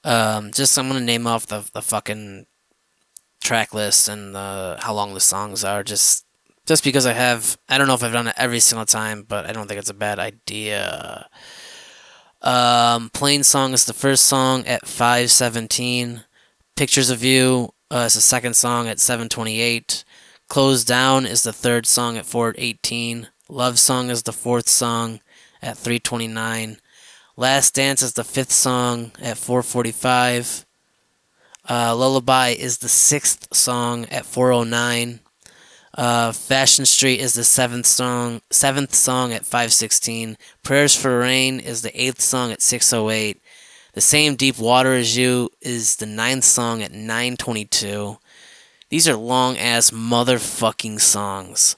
Just I'm gonna name off the fucking track list and how long the songs are. Just because I don't know if I've done it every single time, but I don't think it's a bad idea. Plain Song is the first song at 5:17. Pictures of You is the second song at 7:28. Close Down is the third song at 4:18. Love Song is the fourth song at 3:29. Last Dance is the fifth song at 4:45. Lullaby is the sixth song at 4:09. Fashion Street is the seventh song at 5:16. Prayers for Rain is the eighth song at 6:08. The Same Deep Water as You is the ninth song at 9:22. These are long ass motherfucking songs.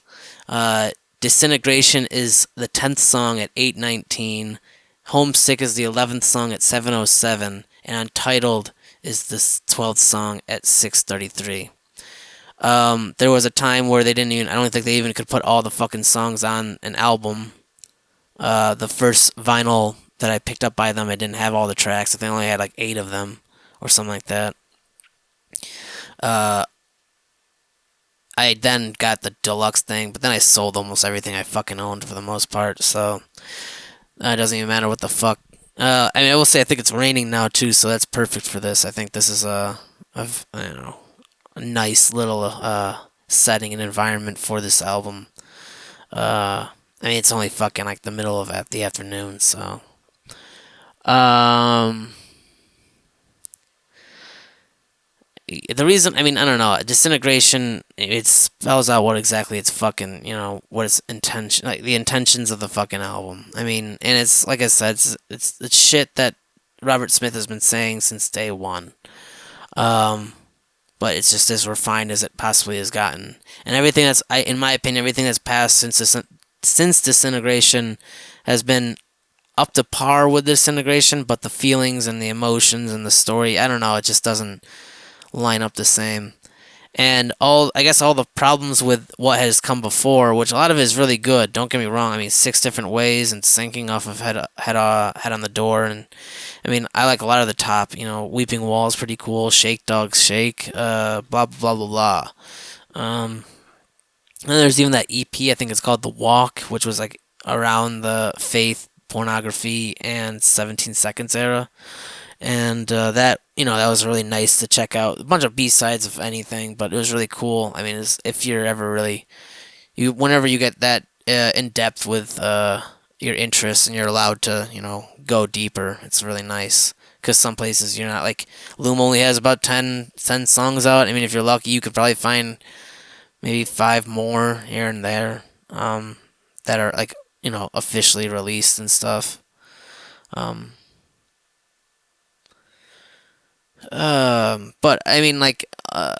Disintegration is the 10th song at 8:19. Homesick is the 11th song at 7:07. And Untitled is the 12th song at 6:33. There was a time where I don't think they even could put all the fucking songs on an album. The first vinyl that I picked up by them, I didn't have all the tracks. I think I only had like 8 of them or something like that. Uh, I then got the deluxe thing, but then I sold almost everything I fucking owned for the most part, so it doesn't even matter what the fuck. I will say I think it's raining now too, so that's perfect for this. I think this is I don't know, a nice little setting and environment for this album. It's only fucking like the middle of the afternoon, so. Um, the reason, I don't know, Disintegration, it spells out what exactly it's fucking, what its intention, like the intentions of the fucking album. And it's, like I said, it's shit that Robert Smith has been saying since day one. But it's just as refined as it possibly has gotten. And everything in my opinion, everything that's passed since Disintegration has been up to par with Disintegration, but the feelings and the emotions and the story, I don't know, it just doesn't line up the same. And I guess all the problems with what has come before, which a lot of it is really good. Don't get me wrong. 6 different ways and sinking off of head on the door, and I like a lot of the top. Weeping Wall's pretty cool. Shake Dogs Shake. Blah blah blah blah. And there's even that EP. I think it's called The Walk, which was like around the faith, pornography, and 17 Seconds era. And that was really nice to check out. A bunch of B-sides, if anything, but it was really cool. If you're ever really, whenever you get that in depth with your interests and you're allowed to, go deeper, it's really nice. Because some places you're not, like Loom only has about 10 songs out. If you're lucky, you could probably find maybe 5 more here and there that are like officially released and stuff. But a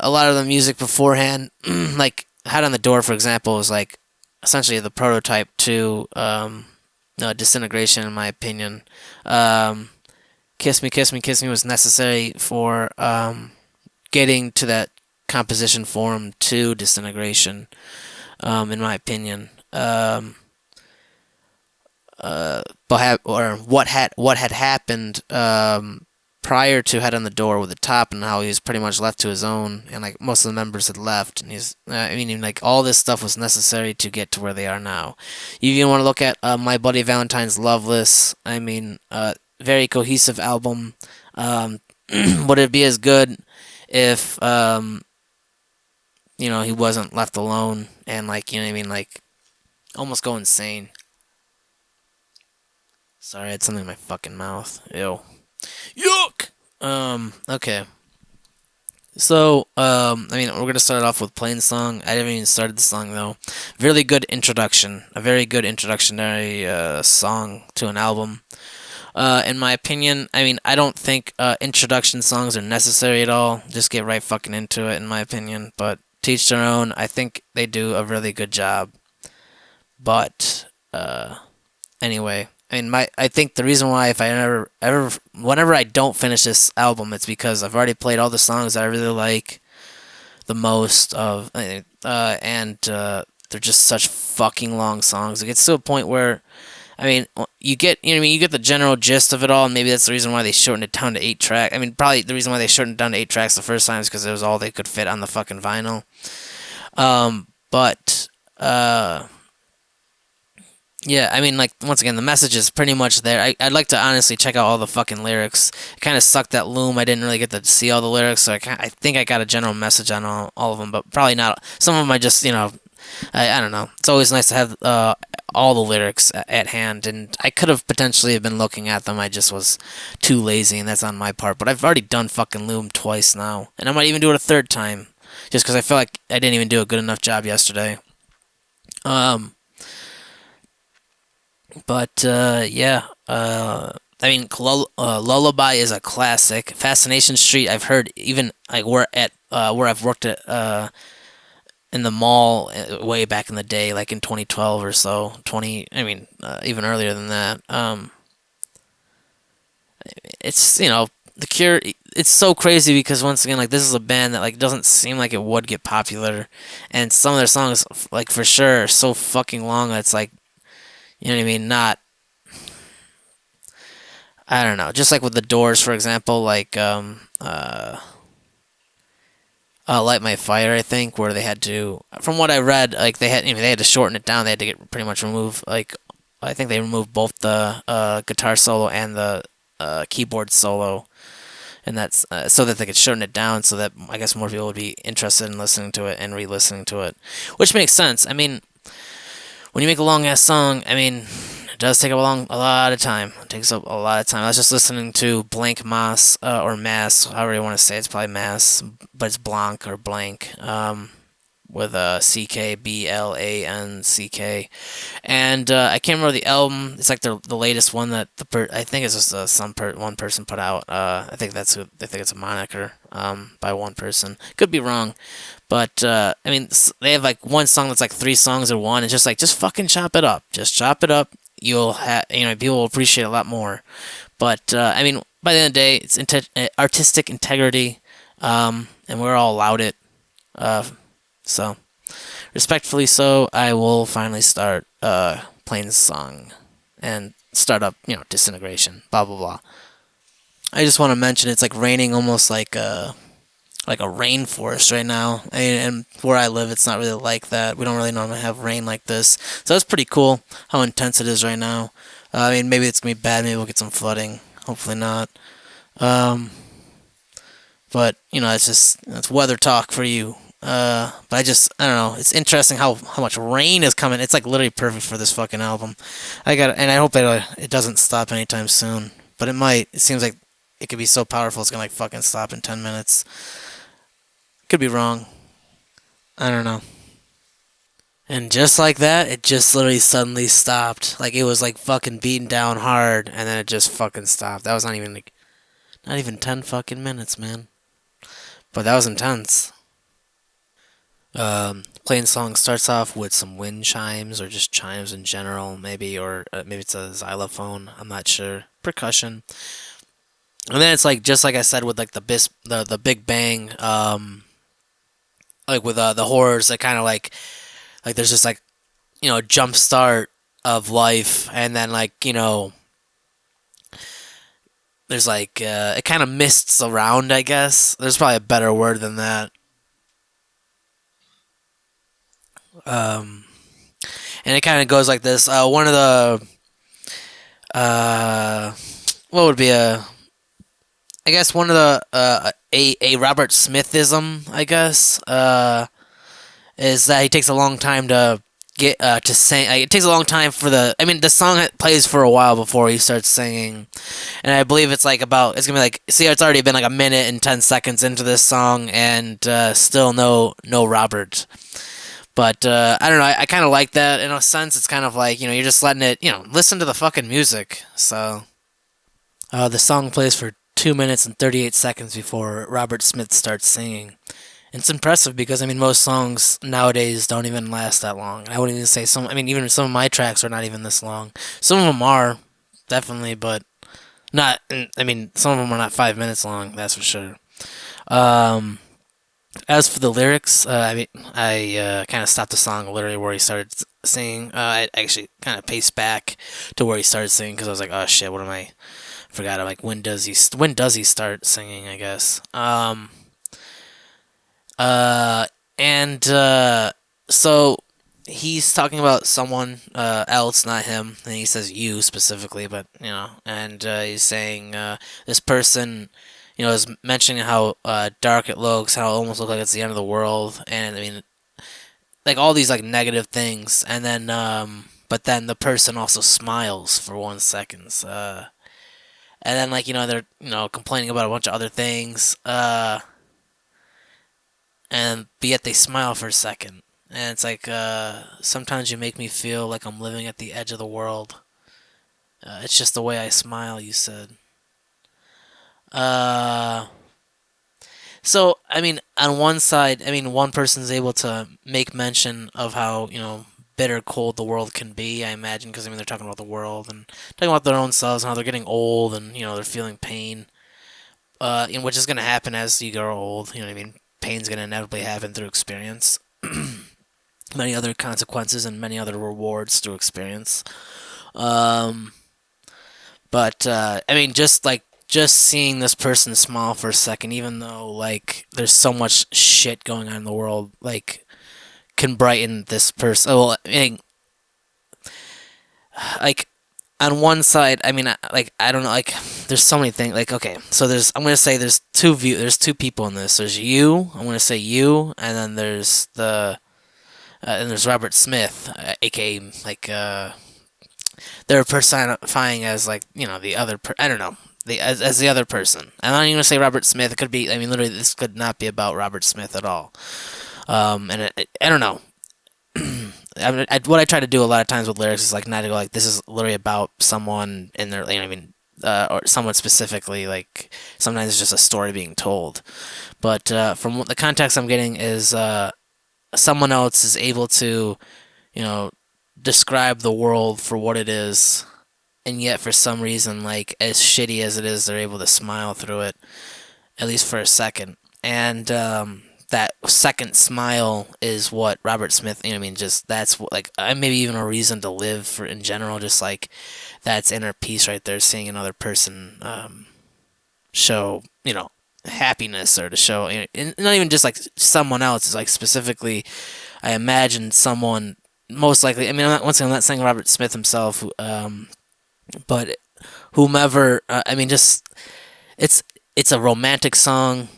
lot of the music beforehand, like Head on the Door, for example, was like essentially the prototype to Disintegration, in my opinion. Kiss Me, Kiss Me, Kiss Me was necessary for getting to that composition form to Disintegration, in my opinion. What had happened prior to Head on the Door with the top, and how he was pretty much left to his own, and like most of the members had left, and all this stuff was necessary to get to where they are now. You even want to look at My Bloody Valentine's Loveless. Very cohesive album. Would it be as good if he wasn't left alone and almost go insane? Sorry, I had something in my fucking mouth. Ew. Yuck! Okay. So, we're gonna start off with Plain Song. I haven't even started the song, though. Really good introduction. A very good introductory song to an album. In my opinion, I don't think introduction songs are necessary at all. Just get right fucking into it, in my opinion. But to each their own. I think they do a really good job. But, anyway. I think the reason why whenever I don't finish this album, it's because I've already played all the songs that I really like the most of, and they're just such fucking long songs. It gets to a point where I mean, you get, you know, what I mean, you get the general gist of it all, and maybe that's the reason why they shortened it down to 8 track. I mean, probably the reason why they shortened it down to 8 tracks the first time is because it was all they could fit on the fucking vinyl. But yeah, I mean, like, once again, the message is pretty much there. I'd like to honestly check out all the fucking lyrics. It kind of sucked that Loom. I didn't really get to see all the lyrics, so I think I got a general message on all of them, but probably not. Some of them I just, you know, I don't know. It's always nice to have all the lyrics at hand, and I could have potentially been looking at them. I just was too lazy, and that's on my part. But I've already done fucking Loom twice now, and I might even do it a third time, just because I feel like I didn't even do a good enough job yesterday. But yeah, I mean, Lullaby is a classic. Fascination Street, I've heard even like where I've worked at in the mall way back in the day, like in 2012 or so. 20, I mean, even earlier than that. It's, you know, The Cure. It's so crazy because once again, like, this is a band that like doesn't seem like it would get popular, and some of their songs, like, for sure, are so fucking long that it's like, you know what I mean? Not, I don't know. Just like with the Doors, for example, like Light My Fire, I think, where they had to, from what I read, like they had, you know, they had to shorten it down. They had to get pretty much remove, like, I think they removed both the guitar solo and the keyboard solo, and that's so that they could shorten it down, so that I guess more people would be interested in listening to it and re-listening to it, which makes sense. I mean, when you make a long ass song, I mean, it does take a lot of time. It takes up a lot of time. I was just listening to Blank Mass, or Mass, however you want to say it. It's probably Mass, but it's Blanc or Blank, with CKBLANCK, and I can't remember the album. It's like the latest one that I think it's just one person put out. I think I think it's a moniker by one person. Could be wrong. But, I mean, they have, like, one song that's, like, 3 songs in one. It's just, like, just fucking chop it up. Just chop it up. You'll have, you know, people will appreciate it a lot more. But, I mean, by the end of the day, it's artistic integrity, and we're all allowed it. So, respectfully so, I will finally start, playing this song and start up, you know, Disintegration, blah, blah, blah. I just want to mention it's, like, raining almost like a rainforest right now. And where I live, it's not really like that. We don't really normally have rain like this. So that's pretty cool how intense it is right now. I mean, maybe it's going to be bad. Maybe we'll get some flooding. Hopefully not. But, you know, it's weather talk for you. But I don't know. It's interesting how much rain is coming. It's like literally perfect for this fucking album. And I hope it doesn't stop anytime soon. But it might. It seems like it could be so powerful it's going to like fucking stop in 10 minutes. Could be wrong. I don't know. And just like that, it just literally suddenly stopped. Like, it was like fucking beaten down hard, and then it just fucking stopped. That was not even 10 fucking minutes, man. But that was intense. Playing song starts off with some wind chimes, or just chimes in general, maybe, or maybe it's a xylophone. I'm not sure. Percussion. And then it's like, just like I said, with like the Big Bang, like with the horrors, that kind of like there's just like, you know, a jump start of life, and then like, you know, there's like it kind of mists around, I guess. There's probably a better word than that. And it kind of goes like this. One of the what would be I guess one of the a Robert Smithism, I guess, is that he takes a long time to get to sing. It takes a long time for the song plays for a while before he starts singing, and I believe it's like it's gonna be like, see, it's already been like a minute and 10 seconds into this song, and still no Robert. But I don't know. I kind of like that in a sense. It's kind of like, you know, you're just letting it, you know, listen to the fucking music. So the song plays for 2 minutes and 38 seconds before Robert Smith starts singing. It's impressive because, I mean, most songs nowadays don't even last that long. I wouldn't even say even some of my tracks are not even this long. Some of them are, definitely, but not, I mean, some of them are not 5 minutes long, that's for sure. As for the lyrics, I kind of stopped the song literally where he started singing. I actually kind of paced back to where he started singing because I was like, oh shit, what am I? Forgot. I'm like, when does he start singing? I guess. Uh, and so he's talking about someone else, not him, and he says you specifically, but and he's saying this person, is mentioning how dark it looks, how it almost looks like it's the end of the world, and I mean, like all these like negative things, and then but then the person also smiles for 1 second, and then like they're complaining about a bunch of other things, and but yet they smile for a second. And it's like, sometimes you make me feel like I'm living at the edge of the world. It's just the way I smile, you said. Uh, so, I mean, on one side, I mean, one person's able to make mention of how, bitter cold the world can be, I imagine, because, I mean, they're talking about the world and talking about their own selves and how they're getting old and, they're feeling pain, which is going to happen as you grow old, you know what I mean? Pain's going to inevitably happen through experience. Many other consequences and many other rewards through experience. Um, but I mean, just seeing this person smile for a second, even though like there's so much shit going on in the world, like can brighten this person. Well, I mean, like on one side, I mean, like I don't know, like there's so many things. Like okay, so I'm gonna say there's two people in this. There's you. I'm gonna say you, and then there's Robert Smith, aka like they're personifying as like the other. I don't know. As the other person. I'm not even gonna say Robert Smith. It could be. I mean, literally, this could not be about Robert Smith at all. I don't know. What I try to do a lot of times with lyrics is like not to go like this is literally about someone in their. I mean, or someone specifically. Like sometimes it's just a story being told. But from what the context I'm getting is someone else is able to, you know, describe the world for what it is, and yet for some reason, like as shitty as it is, they're able to smile through it, at least for a second. And that second smile is what Robert Smith, I mean, just that's what, like, maybe even a reason to live for in general, just like that's inner peace right there, seeing another person show, happiness or to show, and not even just like someone else, it's like specifically I imagine someone most likely. I mean, once again, I'm not saying Robert Smith himself, but whomever. I mean, just it's it's a romantic song,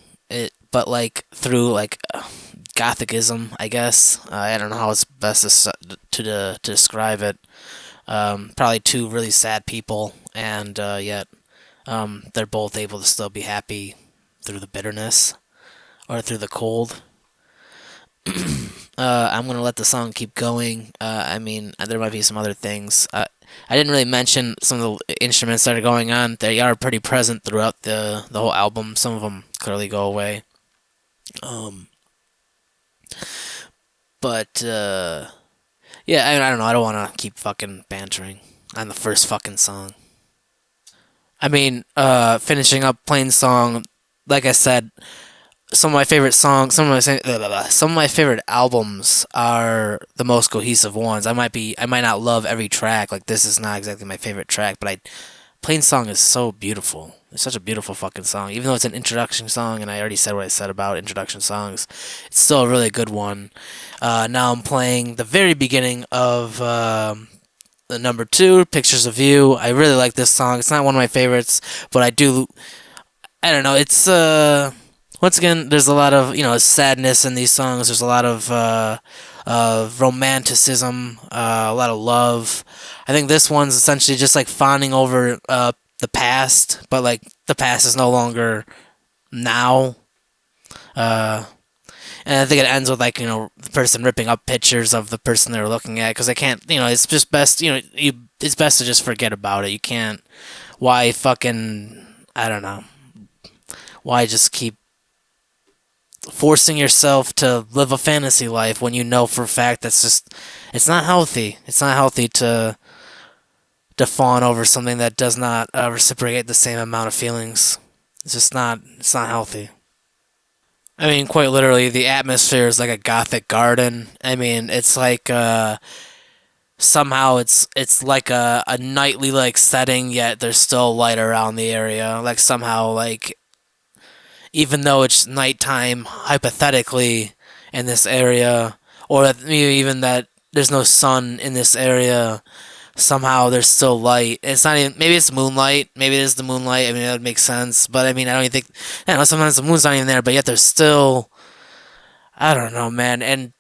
but like through like gothicism, I guess. I don't know how it's best to describe it. Probably two really sad people, and yet they're both able to still be happy through the bitterness or through the cold. I'm gonna let the song keep going. I mean, there might be some other things. I didn't really mention some of the instruments that are going on. They are pretty present throughout the whole album. Some of them clearly go away. Um, but yeah, I don't know. I don't want to keep fucking bantering on the first fucking song. I mean, finishing up plain song. Like I said, some of my favorite songs, some of my favorite albums are the most cohesive ones. I might not love every track. Like this is not exactly my favorite track, but Plain Song is so beautiful. It's such a beautiful fucking song. Even though it's an introduction song, and I already said what I said about introduction songs, it's still a really good one. Now I'm playing the very beginning of the number two, Pictures of You. I really like this song. It's not one of my favorites, but I do. I don't know. It's once again, there's a lot of sadness in these songs. There's a lot of romanticism, a lot of love. I think this one's essentially just like fawning over the past, but like the past is no longer now. Uh, and I think it ends with like the person ripping up pictures of the person they're looking at because they can't. It's just best. It's best to just forget about it. You can't. Why fucking I don't know. Why just keep forcing yourself to live a fantasy life when you know for a fact it's not healthy. It's not healthy to fawn over something that does not reciprocate the same amount of feelings. It's not healthy. I mean, quite literally, the atmosphere is like a gothic garden. I mean, it's like somehow it's like a nightly like setting, yet there's still light around the area. Like somehow like even though it's nighttime hypothetically in this area, or that maybe even that there's no sun in this area, somehow there's still light. It's not even, maybe it's moonlight, maybe it is the moonlight. I mean, that would make sense, but I mean, I don't even think, I don't know, sometimes the moon's not even there, but yet there's still, I don't know, man. And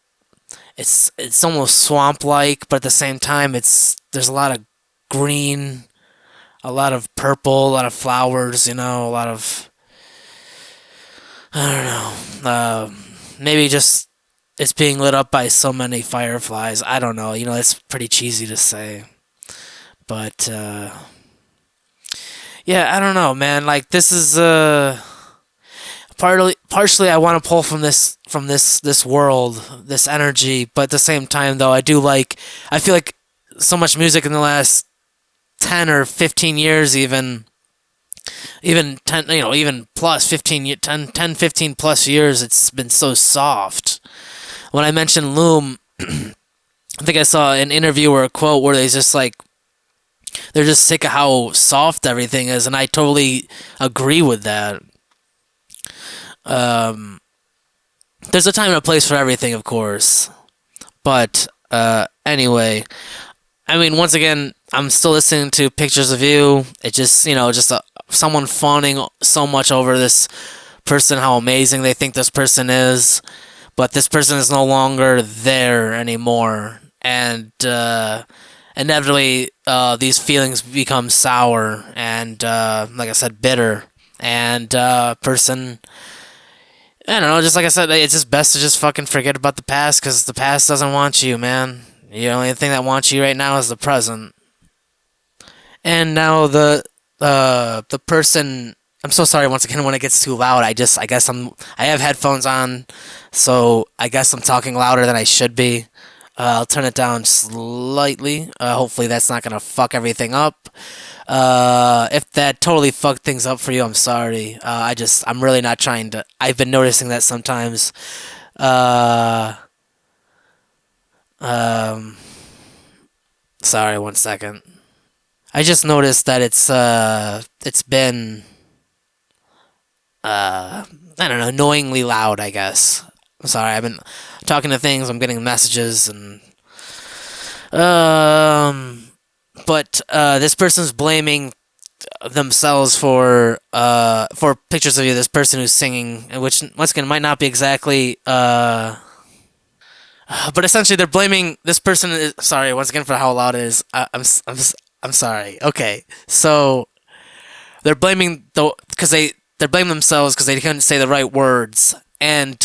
it's almost swamp like, but at the same time there's a lot of green, a lot of purple, a lot of flowers, a lot of, I don't know, maybe just it's being lit up by so many fireflies. I don't know, it's pretty cheesy to say, but yeah, I don't know, man. Like this is partially I want to pull from this world, this energy, but at the same time though, I feel like so much music in the last 10 or 15 years, even 10, even plus 15 10 15 plus years, it's been so soft. When I mentioned Loom, I think I saw an interview or a quote where they're just sick of how soft everything is, and I totally agree with that. Um, there's a time and a place for everything, of course. But anyway, I mean, once again, I'm still listening to Pictures of You. It just, someone fawning so much over this person, how amazing they think this person is, but this person is no longer there anymore, and inevitably, these feelings become sour and, like I said, bitter, and person. I don't know, just like I said, it's just best to just fucking forget about the past, because the past doesn't want you, man. The only thing that wants you right now is the present. And now the person. I'm so sorry once again when it gets too loud. I guess I have headphones on, so I guess I'm talking louder than I should be. I'll turn it down slightly. Hopefully that's not gonna fuck everything up. If that totally fucked things up for you, I'm sorry. I'm really not trying to. I've been noticing that sometimes. Uh, um, Sorry, 1 second. I just noticed that it's been I don't know, annoyingly loud, I guess. I'm sorry, I've been talking to things, I'm getting messages, and um but this person's blaming themselves for Pictures of You, this person who's singing, which once again might not be exactly but essentially they're blaming this person. Sorry once again for how loud it is. I'm sorry. Okay, so they're blaming they're blaming themselves because they couldn't say the right words. And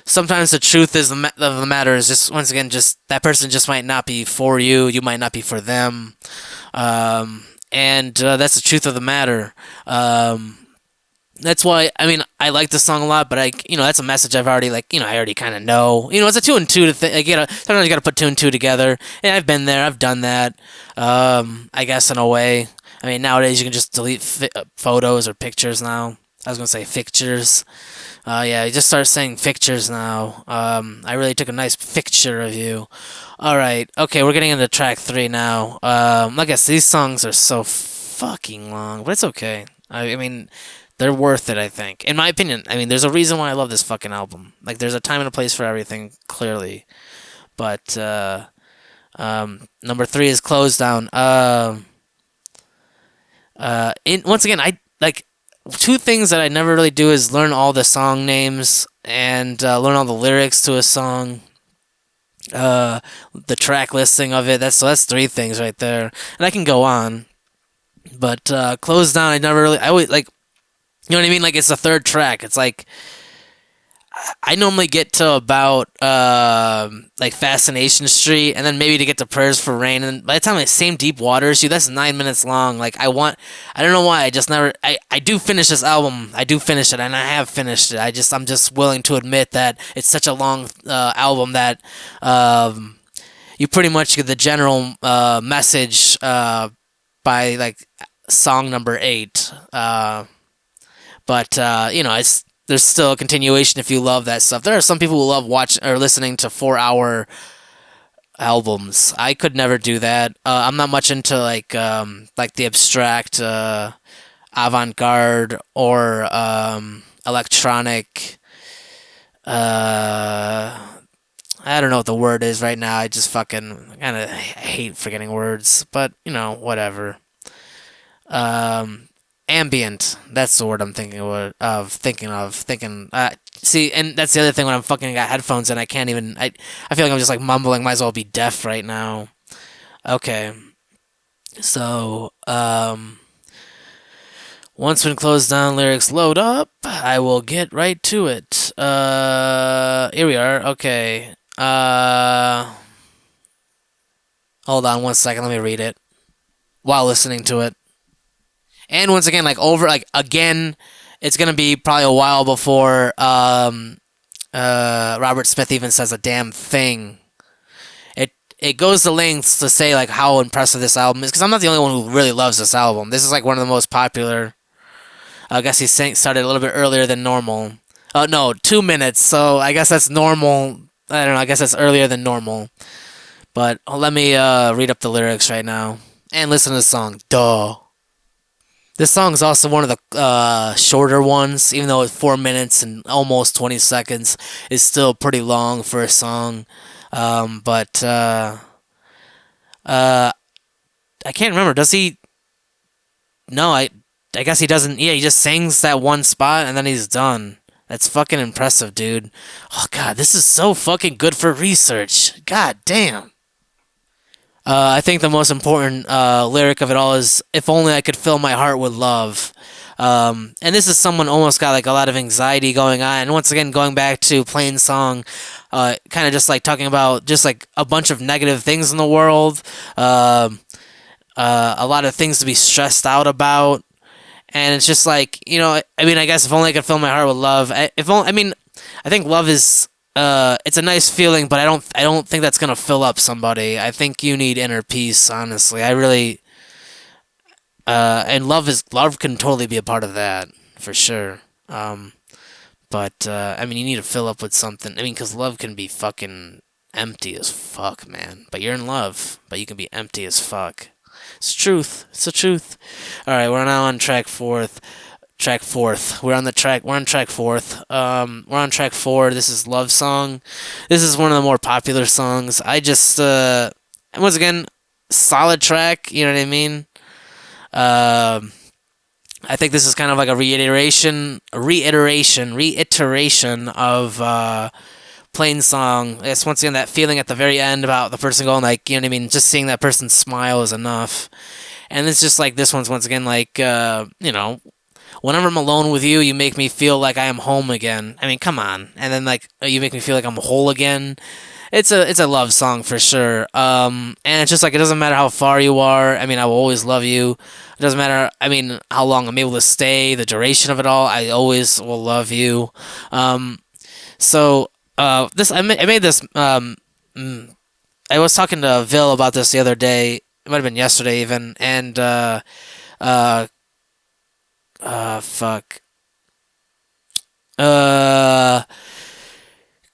sometimes the truth is of the matter is just, once again, just that person just might not be for you. You might not be for them. And that's the truth of the matter. That's why, I mean, I like this song a lot, but that's a message I've already, I already kind of know. It's a two and two to think. Sometimes you gotta put two and two together. And I've been there, I've done that. I guess in a way. I mean, nowadays you can just delete photos or pictures now. I was gonna say pictures. Yeah, you just start saying pictures now. I really took a nice picture of you. All right, okay, we're getting into track 3 now. I guess these songs are so fucking long, but it's okay. I mean, they're worth it, I think. In my opinion, I mean, there's a reason why I love this fucking album. Like, there's a time and a place for everything, clearly. But, number 3 is Close Down. Once again, I, like, two things that I never really do is learn all the song names and learn all the lyrics to a song. The track listing of it. That's 3 things right there. And I can go on. But, Close Down, I always, like, you know what I mean? Like, it's the 3rd track. It's like, I normally get to about, like, Fascination Street, and then maybe to get to Prayers for Rain, and by the time I Same Deep Waters, that's 9 minutes long. Like, I don't know why, I do finish this album. I do finish it, and I have finished it. I'm just willing to admit that it's such a long, album that, you pretty much get the general, message, by, like, song number 8. But it's there's still a continuation if you love that stuff. There are some people who love watching or listening to 4 hour albums. I could never do that. I'm not much into like the abstract avant garde or electronic. Uh, I don't know what the word is right now. I just fucking kind of hate forgetting words, but whatever. Um, Ambient. That's the word I'm thinking of. Thinking. See, and that's the other thing when I'm fucking got headphones and I can't even. I feel like I'm just like mumbling. Might as well be deaf right now. Okay. So, once when closed down lyrics load up, I will get right to it. Here we are. Okay. Hold on 1 second. Let me read it while listening to it. And once again, again, it's gonna be probably a while before Robert Smith even says a damn thing. It goes to lengths to say like how impressive this album is because I'm not the only one who really loves this album. This is like one of the most popular. I guess he started a little bit earlier than normal. Oh no, 2 minutes. So I guess that's normal. I don't know. I guess that's earlier than normal. But let me read up the lyrics right now and listen to the song. Duh. This song is also one of the shorter ones, even though it's 4 minutes and almost 20 seconds. It's still pretty long for a song. But I can't remember. Does he? No, I guess he doesn't. Yeah, he just sings that one spot and then he's done. That's fucking impressive, dude. Oh god, this is so fucking good for research. God damn. I think the most important lyric of it all is "If only I could fill my heart with love." And this is someone almost got like a lot of anxiety going on. And once again, going back to Plain Song, kind of just like talking about just like a bunch of negative things in the world, a lot of things to be stressed out about. And it's just like I mean, I guess if only I could fill my heart with love. If only, I mean, I think love is it's a nice feeling, but I don't think that's gonna fill up somebody. I think you need inner peace. Honestly, I really and love can totally be a part of that for sure. But I mean, you need to fill up with something. I mean, because love can be fucking empty as fuck, man. But you're in love, but you can be empty as fuck. It's truth. It's the truth. All right, we're now on track fourth. Track fourth. We're on track fourth. We're on track four. This is Love Song. This is one of the more popular songs. I just once again, solid track. You know what I mean? I think this is kind of like a reiteration of Plain Song. It's once again that feeling at the very end about the person going like, you know what I mean? Just seeing that person smile is enough. And it's just like this one's once again like, whenever I'm alone with you, you make me feel like I am home again. I mean, come on. And then like you make me feel like I'm whole again. It's a love song for sure. And it's just like it doesn't matter how far you are. I mean, I will always love you. It doesn't matter. I mean, how long I'm able to stay, the duration of it all. I always will love you. So this I made this. I was talking to Vil about this the other day. It might have been yesterday even. And fuck.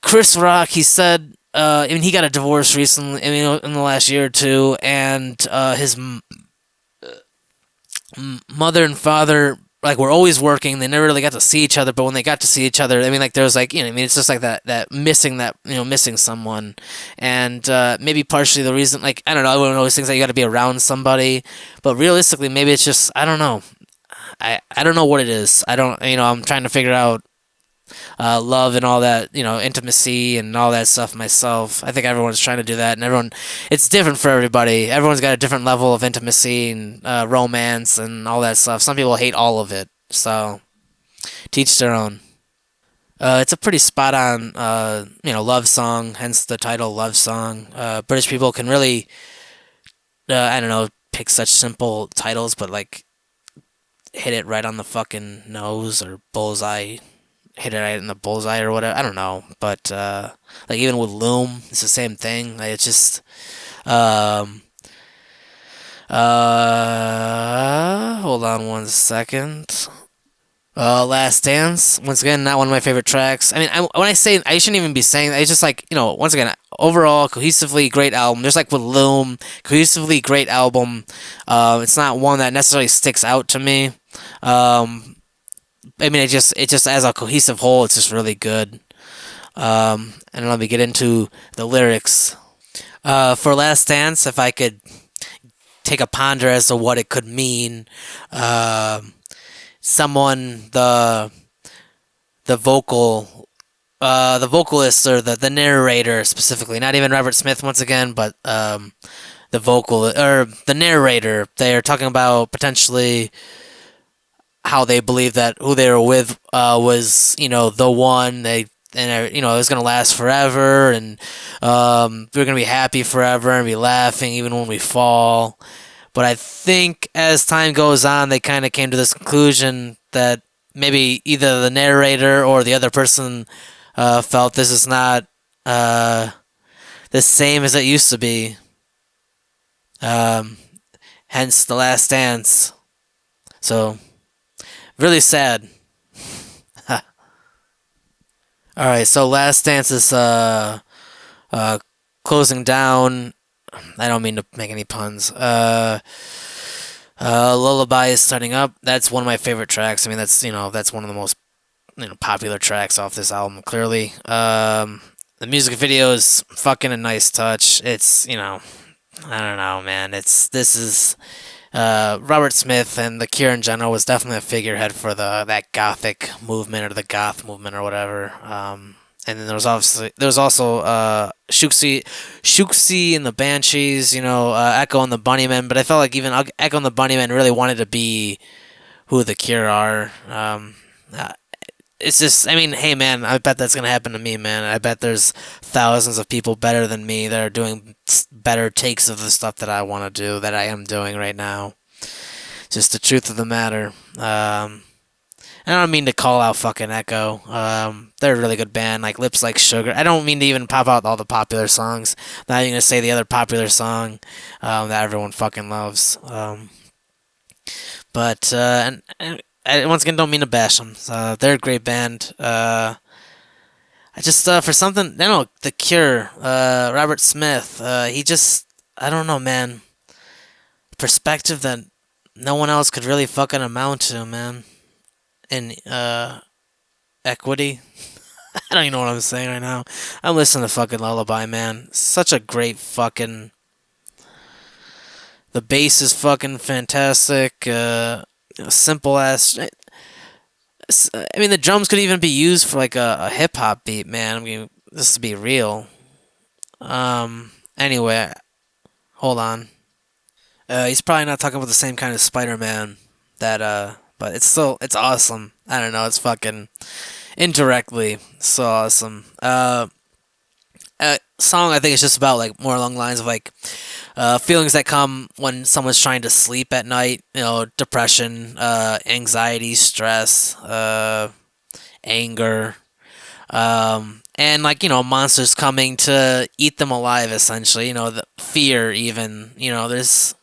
Chris Rock. He said. I mean, he got a divorce recently. I mean, in the last year or two, and his mother and father like were always working. They never really got to see each other. But when they got to see each other, I mean, like there was like I mean, it's just like that missing someone, and maybe partially the reason like I don't know. Everyone always thinks that you got to be around somebody, but realistically, maybe it's just I don't know. I don't know what it is. I don't I'm trying to figure out love and all that, intimacy and all that stuff myself. I think everyone's trying to do that, and it's different for everybody. Everyone's got a different level of intimacy and romance and all that stuff. Some people hate all of it, so teach their own. It's a pretty spot on, love song, hence the title Love Song. British people can really, I don't know, pick such simple titles, but like hit it right on the fucking nose or bullseye. Hit it right in the bullseye or whatever. I don't know, but like even with Loom, it's the same thing. Like, it's just hold on 1 second. Last Dance. Once again, not one of my favorite tracks. I mean, when I say I shouldn't even be saying that. It's just like once again, overall cohesively great album. Just like with Loom, cohesively great album. It's not one that necessarily sticks out to me. I mean, it just as a cohesive whole, it's just really good. And let me get into the lyrics. For Last Dance, if I could take a ponder as to what it could mean, someone the vocalist or the narrator specifically, not even Robert Smith once again, but the vocal or the narrator. They are talking about potentially how they believe that who they were with was the one they and it was gonna last forever, and we're gonna be happy forever and be laughing even when we fall. But I think as time goes on, they kind of came to this conclusion that maybe either the narrator or the other person felt this is not the same as it used to be. Um, Hence, The Last Dance. So, really sad. Alright, so Last Dance is closing down. I don't mean to make any puns. Lullaby is starting up. That's one of my favorite tracks. I mean, that's one of the most popular tracks off this album. Clearly, the music video is fucking a nice touch. It's I don't know, man. This is Robert Smith and the Cure in general was definitely a figurehead for that gothic movement or the goth movement or whatever. And then there was also Shooksy and the Banshees, Echo and the Bunnymen. But I felt like even Echo and the Bunnymen really wanted to be who the Cure are. It's just, I mean, hey man, I bet that's gonna happen to me, man. I bet there's thousands of people better than me that are doing better takes of the stuff that I want to do, that I am doing right now. Just the truth of the matter. I don't mean to call out fucking Echo. They're a really good band, like Lips Like Sugar. I don't mean to even pop out all the popular songs. I'm not even gonna say the other popular song that everyone fucking loves. But I once again don't mean to bash them. They're a great band. I just for something, The Cure, Robert Smith. He just, I don't know, man. Perspective that no one else could really fucking amount to, man. In equity. I don't even know what I'm saying right now. I'm listening to fucking Lullaby, man. Such a great fucking. The bass is fucking fantastic. Simple ass. I mean, the drums could even be used for like a hip hop beat, man. I mean, just to be real. Anyway, hold on. He's probably not talking about the same kind of Spider-Man that but it's awesome. I don't know, it's fucking indirectly so awesome. Song I think it's just about like more along the lines of like feelings that come when someone's trying to sleep at night. Depression, anxiety, stress, anger, and like monsters coming to eat them alive. Essentially, the fear. Even there's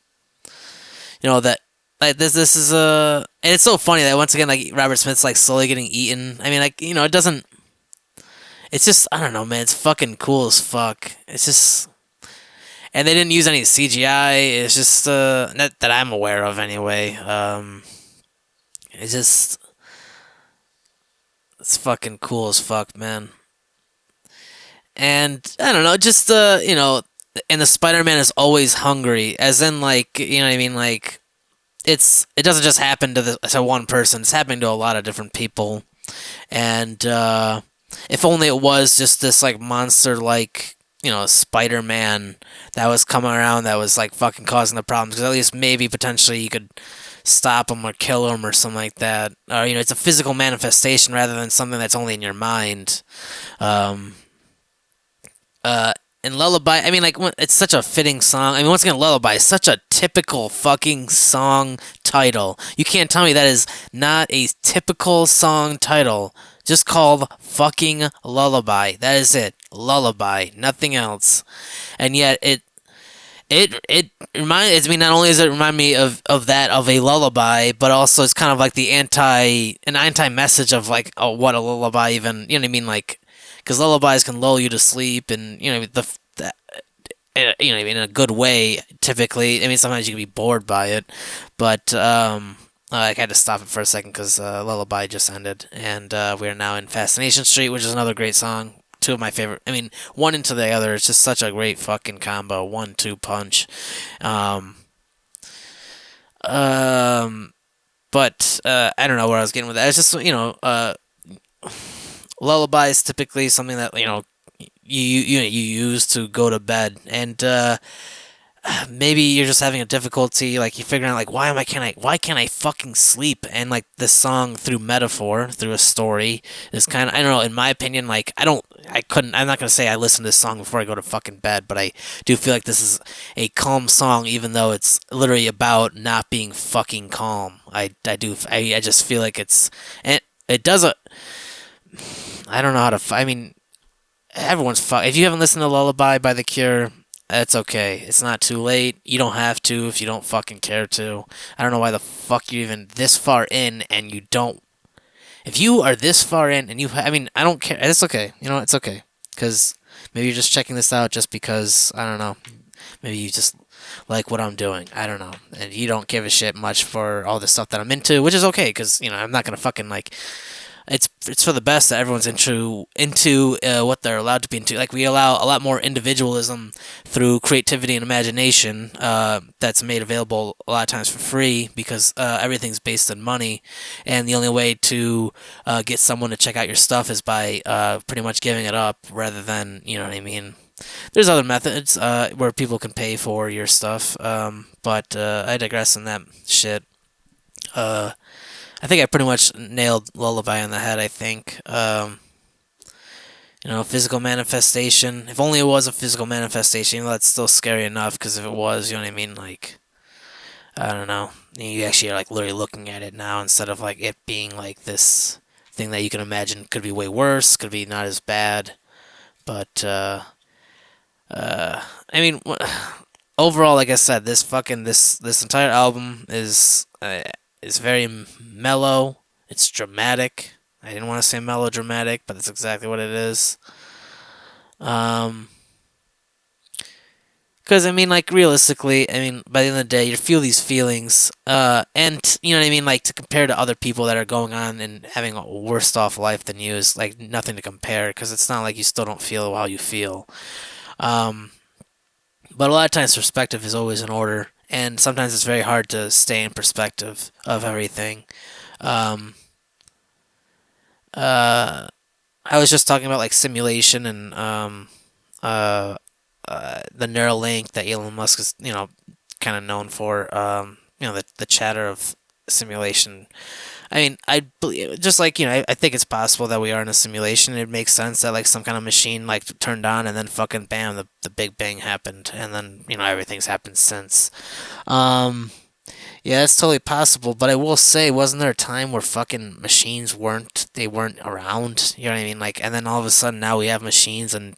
that. Like this is and it's so funny that once again like Robert Smith's like slowly getting eaten. I mean like it doesn't. It's just I don't know, man. It's fucking cool as fuck. It's just, and they didn't use any CGI. It's just not that I'm aware of anyway. It's just it's fucking cool as fuck, man. And I don't know, just and the Spider-Man is always hungry, as in like what I mean, like. It doesn't just happen to one person. It's happening to a lot of different people, and if only it was just this like monster like Spider-Man that was coming around that was like fucking causing the problems. Because at least maybe potentially you could stop him or kill him or something like that. Or it's a physical manifestation rather than something that's only in your mind. And Lullaby, I mean, like, it's such a fitting song. I mean, once again, Lullaby is such a typical fucking song title. You can't tell me that is not a typical song title. Just called fucking Lullaby. That is it. Lullaby. Nothing else. And yet, it reminds me, not only does it remind me of that, of a lullaby, but also it's kind of like the anti message of like, oh, what a lullaby even, you know what I mean, like, because lullabies can lull you to sleep, and you know the you know, in a good way. Typically, I mean, sometimes you can be bored by it, but I had to stop it for a second because Lullaby just ended, and we are now in Fascination Street, which is another great song. Two of my favorite. I mean, one into the other. It's just such a great fucking combo. 1-2 punch. Um, um, but I don't know where I was getting with that. It's just, lullaby is typically something that you use to go to bed, and maybe you're just having a difficulty, like you're figuring out, like, why can't I fucking sleep? And like this song, through metaphor, through a story, is kind of, I don't know, in my opinion, like I'm not gonna say I listen to this song before I go to fucking bed, but I do feel like this is a calm song, even though it's literally about not being fucking calm. I just feel like and it does a, I don't know how to, I mean, everyone's if you haven't listened to Lullaby by The Cure, it's okay. It's not too late. You don't have to if you don't fucking care to. I don't know why the fuck you're even this far in and you don't. If you are this far in and I mean, I don't care. It's okay. You know, it's okay. Because maybe you're just checking this out just because, I don't know. Maybe you just like what I'm doing. I don't know. And you don't give a shit much for all the stuff that I'm into, which is okay because, I'm not going to fucking like, it's for the best that everyone's into what they're allowed to be into. Like, we allow a lot more individualism through creativity and imagination, that's made available a lot of times for free because everything's based on money, and the only way to get someone to check out your stuff is by pretty much giving it up rather than, you know what I mean. There's other methods where people can pay for your stuff, but I digress on that shit. I think I pretty much nailed Lullaby on the head, I think. Physical manifestation. If only it was a physical manifestation, that's still scary enough, because if it was, you know what I mean? Like, I don't know. You actually are, like, literally looking at it now instead of, like, it being, like, this thing that you can imagine could be way worse, could be not as bad. But, I mean, overall, like I said, this entire album is very mellow. It's dramatic. I didn't want to say melodramatic, but that's exactly what it is. Because, I mean, like, realistically, I mean, by the end of the day, you feel these feelings, and, you know what I mean, like, to compare to other people that are going on and having a worse off life than you is, like, nothing to compare, because it's not like you still don't feel how you feel. But a lot of times perspective is always in order, and sometimes it's very hard to stay in perspective of everything. Um, I was just talking about, like, simulation and uh, the Neuralink that Elon Musk is, kind of known for. The chatter of simulation. I mean, I believe, just like, I think it's possible that we are in a simulation. It makes sense that, like, some kind of machine, like, turned on, and then fucking bam, the Big Bang happened, and then, everything's happened since. Yeah, it's totally possible, but I will say, wasn't there a time where fucking machines weren't around? You know what I mean? Like, and then all of a sudden now we have machines, and,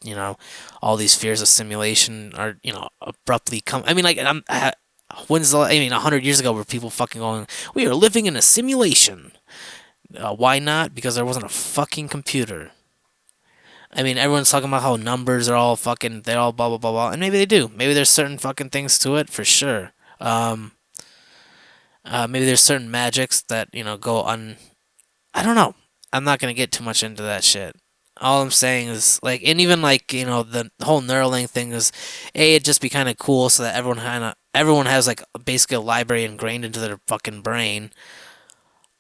all these fears of simulation are, abruptly come. I mean, like, I mean, 100 years ago, were people fucking going, we are living in a simulation? Why not? Because there wasn't a fucking computer. I mean, everyone's talking about how numbers are all fucking, they're all blah, blah, blah, blah. And maybe they do. Maybe there's certain fucking things to it, for sure. Maybe there's certain magics that, go on. I don't know. I'm not going to get too much into that shit. All I'm saying is, like, and even, like, the whole Neuralink thing is, it'd just be kind of cool so that everyone has, like, basically a library ingrained into their fucking brain.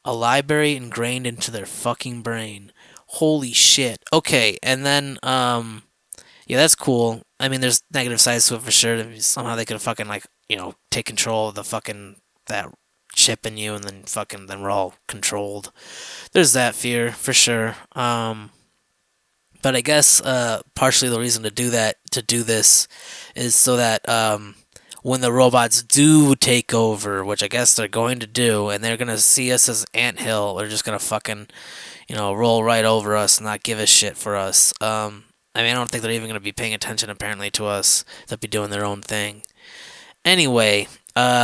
A library ingrained into their fucking brain. Holy shit. Okay, and then, yeah, that's cool. I mean, there's negative sides to it for sure. Somehow they could fucking, like, take control of the fucking, that chip in you, and then we're all controlled. There's that fear, for sure. But I guess partially the reason to do this, is so that when the robots do take over, which I guess they're going to do, and they're gonna see us as anthill, they're just gonna fucking, roll right over us and not give a shit for us. I mean, I don't think they're even gonna be paying attention apparently to us. They'll be doing their own thing. Anyway,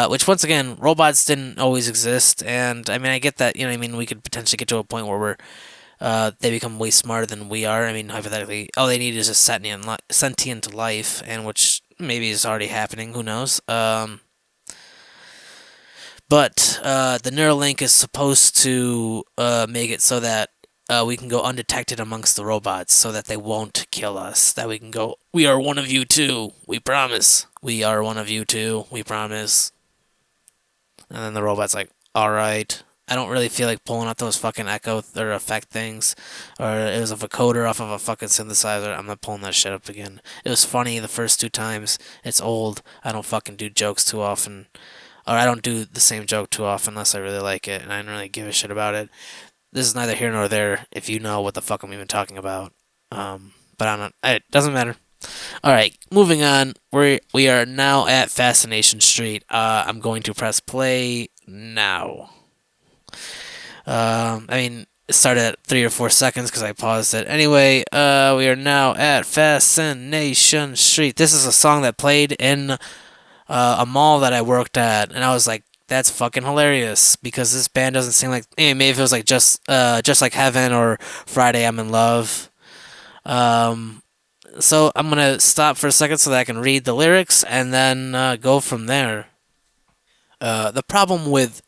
which once again, robots didn't always exist, and I mean, I get that. We could potentially get to a point where they become way smarter than we are. I mean, hypothetically, all they need is just sentient life, and which maybe is already happening. Who knows? But the Neuralink is supposed to make it so that we can go undetected amongst the robots, so that they won't kill us. That we can go, we are one of you too. We promise. We are one of you too. We promise. And then the robot's like, all right. I don't really feel like pulling out those fucking echo or effect things, or it was a vocoder off of a fucking synthesizer. I'm not pulling that shit up again. It was funny the first two times. It's old. I don't fucking do jokes too often, or I don't do the same joke too often unless I really like it, and I don't really give a shit about it. This is neither here nor there. If you know what the fuck I'm even talking about, but I'm not. It doesn't matter. All right, moving on. We are now at Fascination Street. I'm going to press play now. I mean, it started at 3 or 4 seconds because I paused it. Anyway, we are now at Fascination Street. This is a song that played in a mall that I worked at, and I was like, "That's fucking hilarious," because this band doesn't seem like. Maybe if it was like just like Heaven or Friday I'm in Love. So I'm gonna stop for a second so that I can read the lyrics and then go from there. The problem with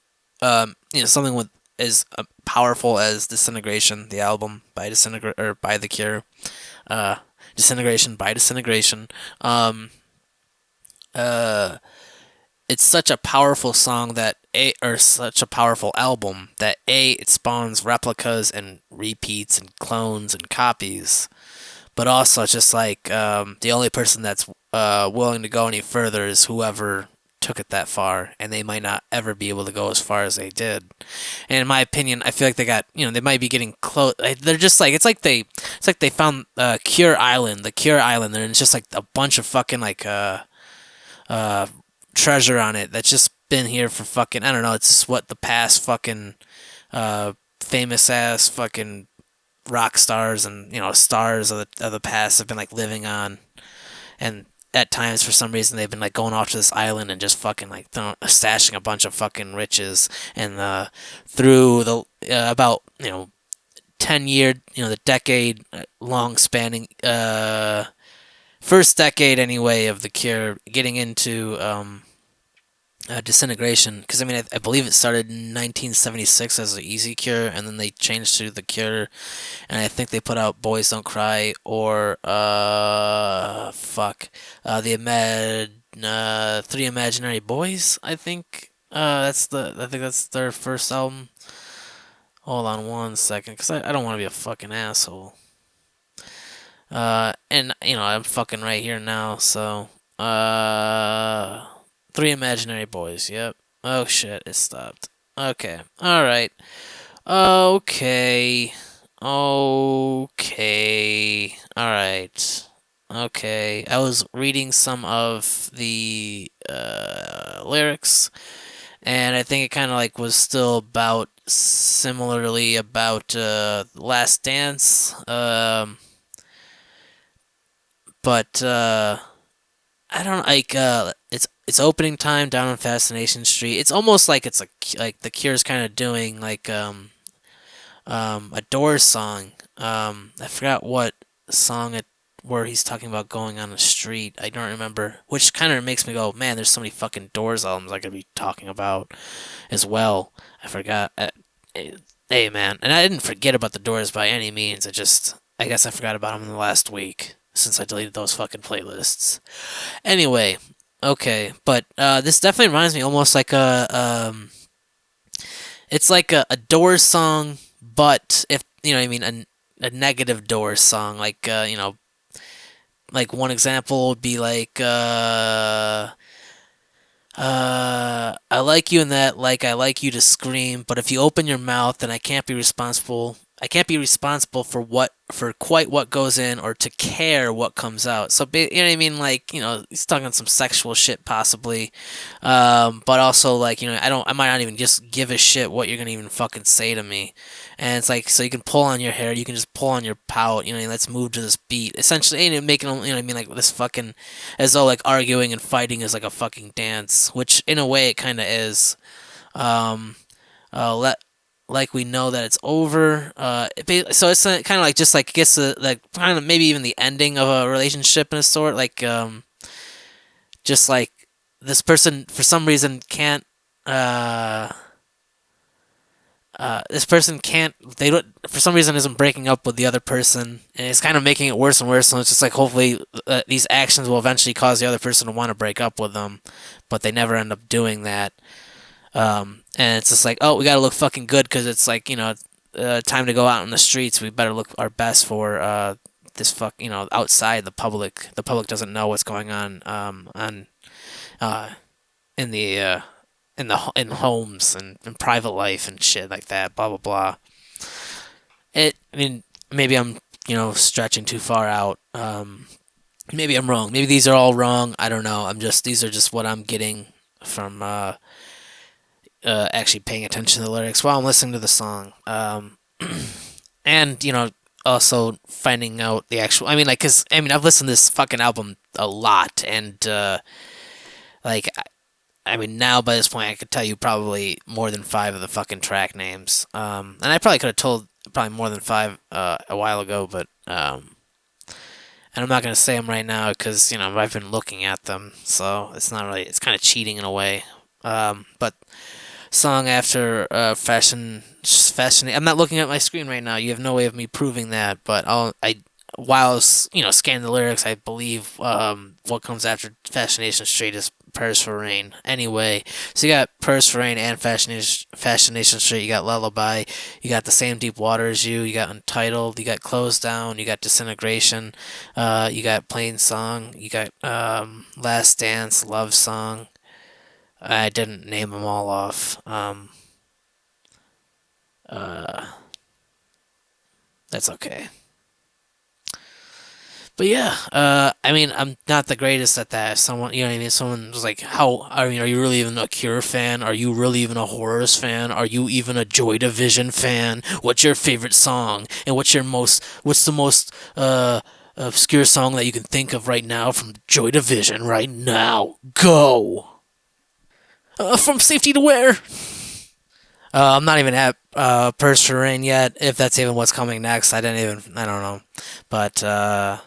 something with as powerful as Disintegration, the album by by The Cure, Disintegration by Disintegration. Uh, it's such a powerful song or such a powerful album that it spawns replicas and repeats and clones and copies. But also, it's just like the only person that's willing to go any further is whoever took it that far, and they might not ever be able to go as far as they did. And in my opinion, I feel like they might be getting close. They're just like it's like they found Cure Island, the Cure Island, and it's just like a bunch of fucking like treasure on it that's just been here for fucking, I don't know. It's just what the past fucking famous ass fucking rock stars and stars of the past have been like living on, and at times for some reason they've been like going off to this island and just fucking like stashing a bunch of fucking riches, and through the about 10 year, the decade long spanning first decade anyway of the Cure getting into Disintegration, because I mean I believe it started in 1976 as the Easy Cure, and then they changed to the Cure, and I think they put out Boys Don't Cry or Three Imaginary Boys. I think that's their first album. Hold on 1 second, because I don't want to be a fucking asshole. And I'm fucking right here now, so Three Imaginary Boys. Yep. Oh shit, it stopped. Okay. All right. Okay. Okay. All right. Okay. I was reading some of the lyrics, and I think it kind of like was still about similarly about Last Dance. But I don't like it's opening time down on Fascination Street. It's almost like it's like the Cure's kind of doing like a Doors song. I forgot what song it where he's talking about going on the street. I don't remember, which kind of makes me go, man, there's so many fucking Doors albums I could be talking about as well. I forgot. Hey man, and I didn't forget about the Doors by any means. I guess I forgot about them in the last week since I deleted those fucking playlists. Anyway, okay, but this definitely reminds me almost like it's like a Doors song, but if you know what I mean, a negative Doors song, like like one example would be like I like you in that, like I like you to scream, but if you open your mouth, then I can't be responsible I can't be responsible for quite what goes in or to care what comes out. So you know what I mean? Like, he's talking some sexual shit possibly, but also like, I might not even just give a shit what you're gonna even fucking say to me. And it's like, so you can pull on your hair, you can just pull on your pout, let's move to this beat. Essentially, and making, you know what I mean, like this fucking, as though like arguing and fighting is like a fucking dance, which in a way it kind of is. Um, let like we know that it's over. So it's kind of like just like I guess like kind of maybe even the ending of a relationship in a sort. Like just like this person for some reason can't. This person can't. They don't for some reason isn't breaking up with the other person, and it's kind of making it worse and worse. So it's just like hopefully these actions will eventually cause the other person to want to break up with them, but they never end up doing that. And it's just like, oh, we gotta look fucking good because it's like, time to go out in the streets. We better look our best for this outside the public. The public doesn't know what's going on uh, in the in homes and in private life and shit like that. Blah blah blah. I mean, maybe I'm stretching too far out. Maybe I'm wrong. Maybe these are all wrong. I don't know. These are just what I'm getting from actually paying attention to the lyrics while I'm listening to the song. And also finding out the actual. I mean, like, cause I mean, I've listened to this fucking album a lot, and like, I mean, now by this point, I could tell you probably more than five of the fucking track names. And I probably could have told probably more than five a while ago, but and I'm not gonna say them right now because I've been looking at them, so it's not really. It's kind of cheating in a way. But song after fashion. I'm not looking at my screen right now. You have no way of me proving that. But while scanning the lyrics, I believe what comes after Fascination Street is Purse for Rain. Anyway, so you got Purse for Rain and Fascination Street. You got Lullaby. You got The Same Deep Water as You. You got Untitled. You got Closed Down. You got Disintegration. You got Plain Song. You got Last Dance, Love Song. I didn't name them all off. That's okay. But yeah, I mean, I'm not the greatest at that. If someone, you know what I mean? Someone was like, I mean, are you really even a Cure fan? Are you really even a Horrors fan? Are you even a Joy Division fan? What's your favorite song? And what's the most, obscure song that you can think of right now from Joy Division right now? Go! From Safety to Wear. I'm not even at Purse for Rain yet. If that's even what's coming next, I don't know. But uh,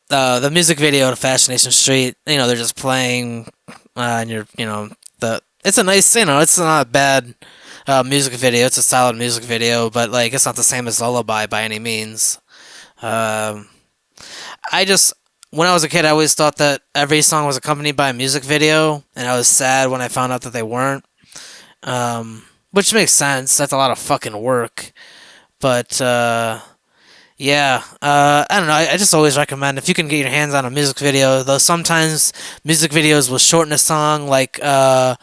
the music video to Fascination Street, they're just playing, and it's a nice, it's not a bad music video. It's a solid music video, but like it's not the same as Lullaby by any means. Um, I just when I was a kid, I always thought that every song was accompanied by a music video, and I was sad when I found out that they weren't. Which makes sense. That's a lot of fucking work. But yeah, I don't know. I just always recommend if you can get your hands on a music video. Though sometimes music videos will shorten a song, like the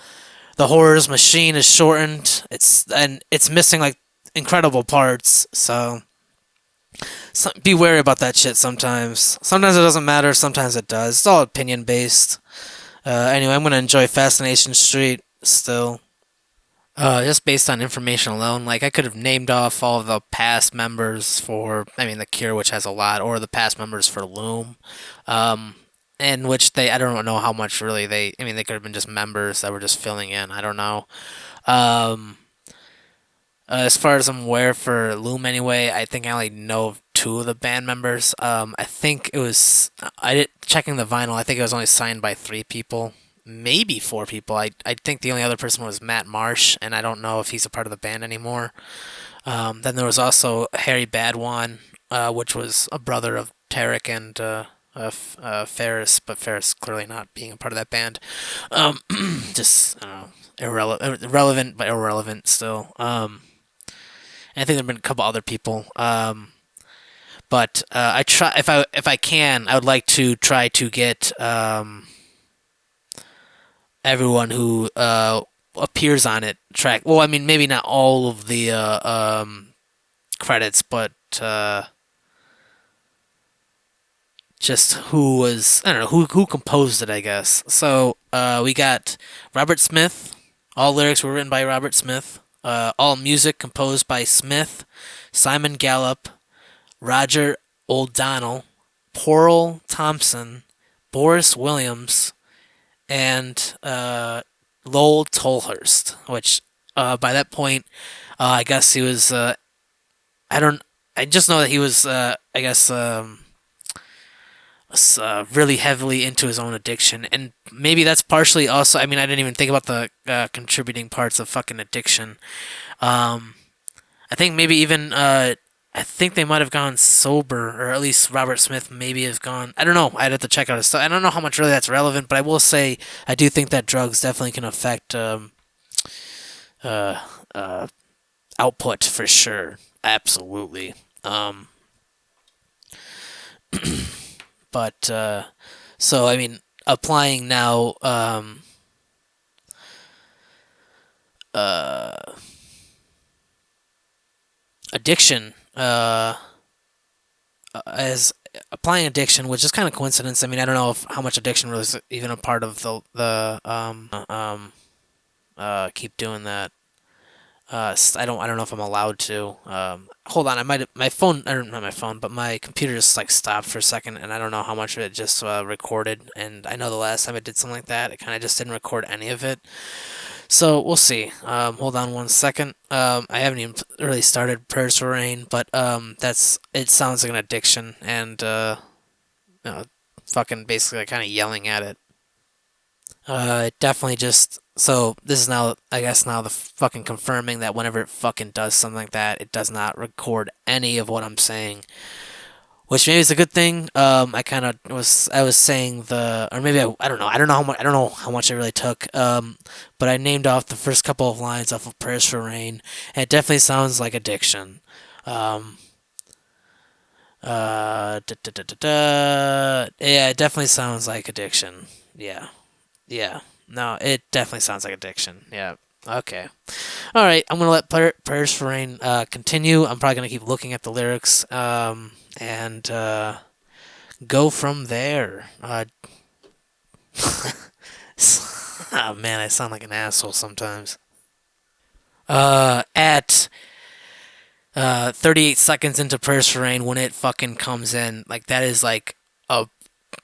Horror's Machine is shortened. It's missing like incredible parts. So be wary about that shit sometimes. Sometimes it doesn't matter, sometimes it does. It's all opinion based. Anyway, I'm gonna enjoy Fascination Street still. Just based on information alone, like I could have named off all of the past members for, I mean, The Cure, which has a lot, or the past members for Loom, um, in which I don't know how much really I mean, they could have been just members that were just filling in. I don't know. Um, as far as I'm aware for Loom anyway, I think I only know of two of the band members. I think it was I did checking the vinyl. I think it was only signed by three people, maybe four people. I think the only other person was Matt Marsh, and I don't know if he's a part of the band anymore. Then there was also Harry Badwan, which was a brother of Tarek and Ferris, but Ferris clearly not being a part of that band. Just I don't know, irrelevant, but irrelevant still. And I think there've been a couple other people. But I try if I can, I would like to try to get everyone who appears on it track. Well, I mean, maybe not all of the credits, but just who was, I don't know, who composed it, I guess. So we got Robert Smith. All lyrics were written by Robert Smith. All music composed by Smith, Simon Gallup, Roger O'Donnell, Porl Thompson, Boris Williams, and Lowell Tolhurst. Which by that point, I guess he was. I don't. I just know that he was. I guess. Really heavily into his own addiction, and maybe that's partially also. I mean, I didn't even think about the contributing parts of fucking addiction. Um, I think maybe even I think they might have gone sober, or at least Robert Smith maybe has gone. I don't know. I'd have to check out his stuff. I don't know how much really that's relevant, but I will say I do think that drugs definitely can affect uh, uh, output for sure. Absolutely. But so I mean, applying now uh, addiction as applying addiction, which is kind of coincidence. I mean, I don't know if how much addiction really is even a part of keep doing that. I don't know if I'm allowed to. Hold on, I might my phone or not my phone, but my computer just like stopped for a second, and I don't know how much of it just recorded. And I know the last time I did something like that, it kind of just didn't record any of it. So we'll see. Hold on one second. I haven't even really started Prayers for Rain, but that's it sounds like an addiction, and you know, fucking basically kind of yelling at it. It definitely just so this is now I guess now the fucking confirming that whenever it fucking does something like that, it does not record any of what I'm saying, which maybe is a good thing. I was saying the or maybe I don't know how much I really took. But I named off the first couple of lines off of Prayers for Rain, and it definitely sounds like addiction. Um, yeah, it definitely sounds like addiction. Yeah. Yeah. No, it definitely sounds like addiction. Yeah. Okay. All right. I'm gonna let Prayers for Rain continue. I'm probably gonna keep looking at the lyrics and go from there. Oh man, I sound like an asshole sometimes. At 38 seconds into Prayers for Rain, when it fucking comes in, like that is like a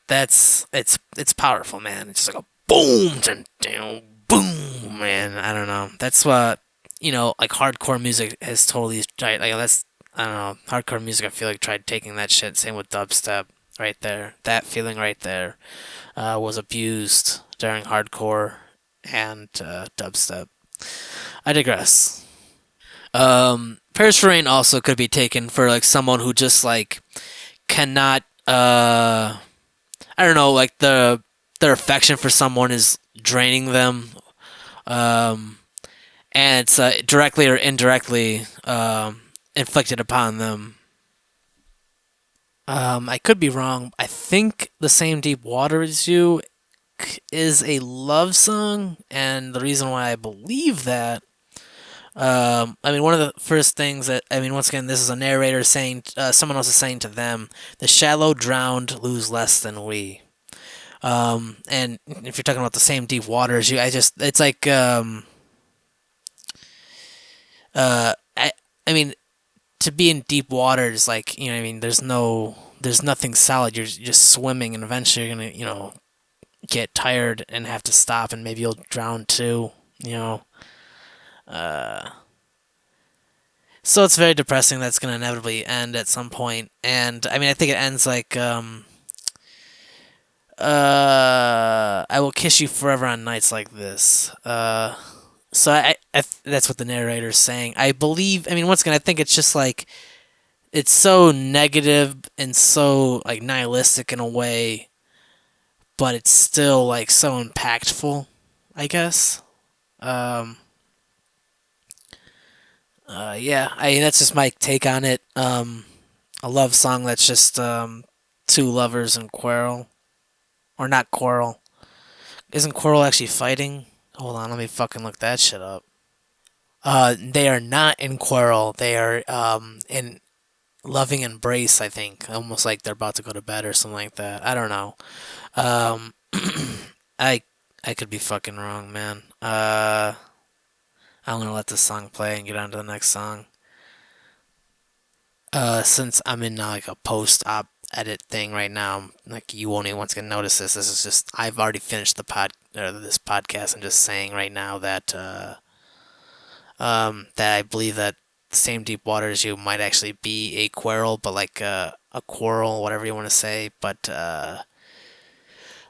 it's powerful, man. It's just like a boom, dun, dun, boom, man. I don't know. That's what like hardcore music has totally tried. Like that's I don't know. Hardcore music, I feel like tried taking that shit. Same with dubstep, right there. That feeling right there was abused during hardcore and dubstep. I digress. Prayers for Rain also could be taken for like someone who just like cannot. I don't know, like their affection for someone is draining them, um, and it's directly or indirectly inflicted upon them. I could be wrong. I think The Same Deep Water as You is a love song, and the reason why I believe that. I mean, one of the first things that I mean, once again, this is a narrator saying, someone else is saying to them, "The shallow drowned lose less than we." And if you're talking about the same deep waters, it's like, I mean, to be in deep waters, like, what I mean, there's nothing solid. You're just swimming, and eventually you're gonna, get tired and have to stop, and maybe you'll drown too, Uh, so it's very depressing. That's gonna inevitably end at some point, and I mean, I think it ends like, I will kiss you forever on nights like this. So that's what the narrator's saying. I believe. I mean, once again, I think it's just like it's so negative and so like nihilistic in a way, but it's still like so impactful. I guess. Um. Yeah. That's just my take on it. A love song that's just two lovers and quarrel, or not quarrel. Isn't quarrel actually fighting? Hold on, let me fucking look that shit up. They are not in quarrel. They are in loving embrace. I think almost like they're about to go to bed or something like that. I don't know. Um, I I could be fucking wrong, man. I'm gonna let this song play and get on to the next song. Since I'm in like a post-op edit thing right now, like you won't even once gonna notice this. This is just I've already finished the this podcast. I'm just saying right now that that I believe that same deep water as you might actually be a quarrel, but like a quarrel, whatever you want to say. But like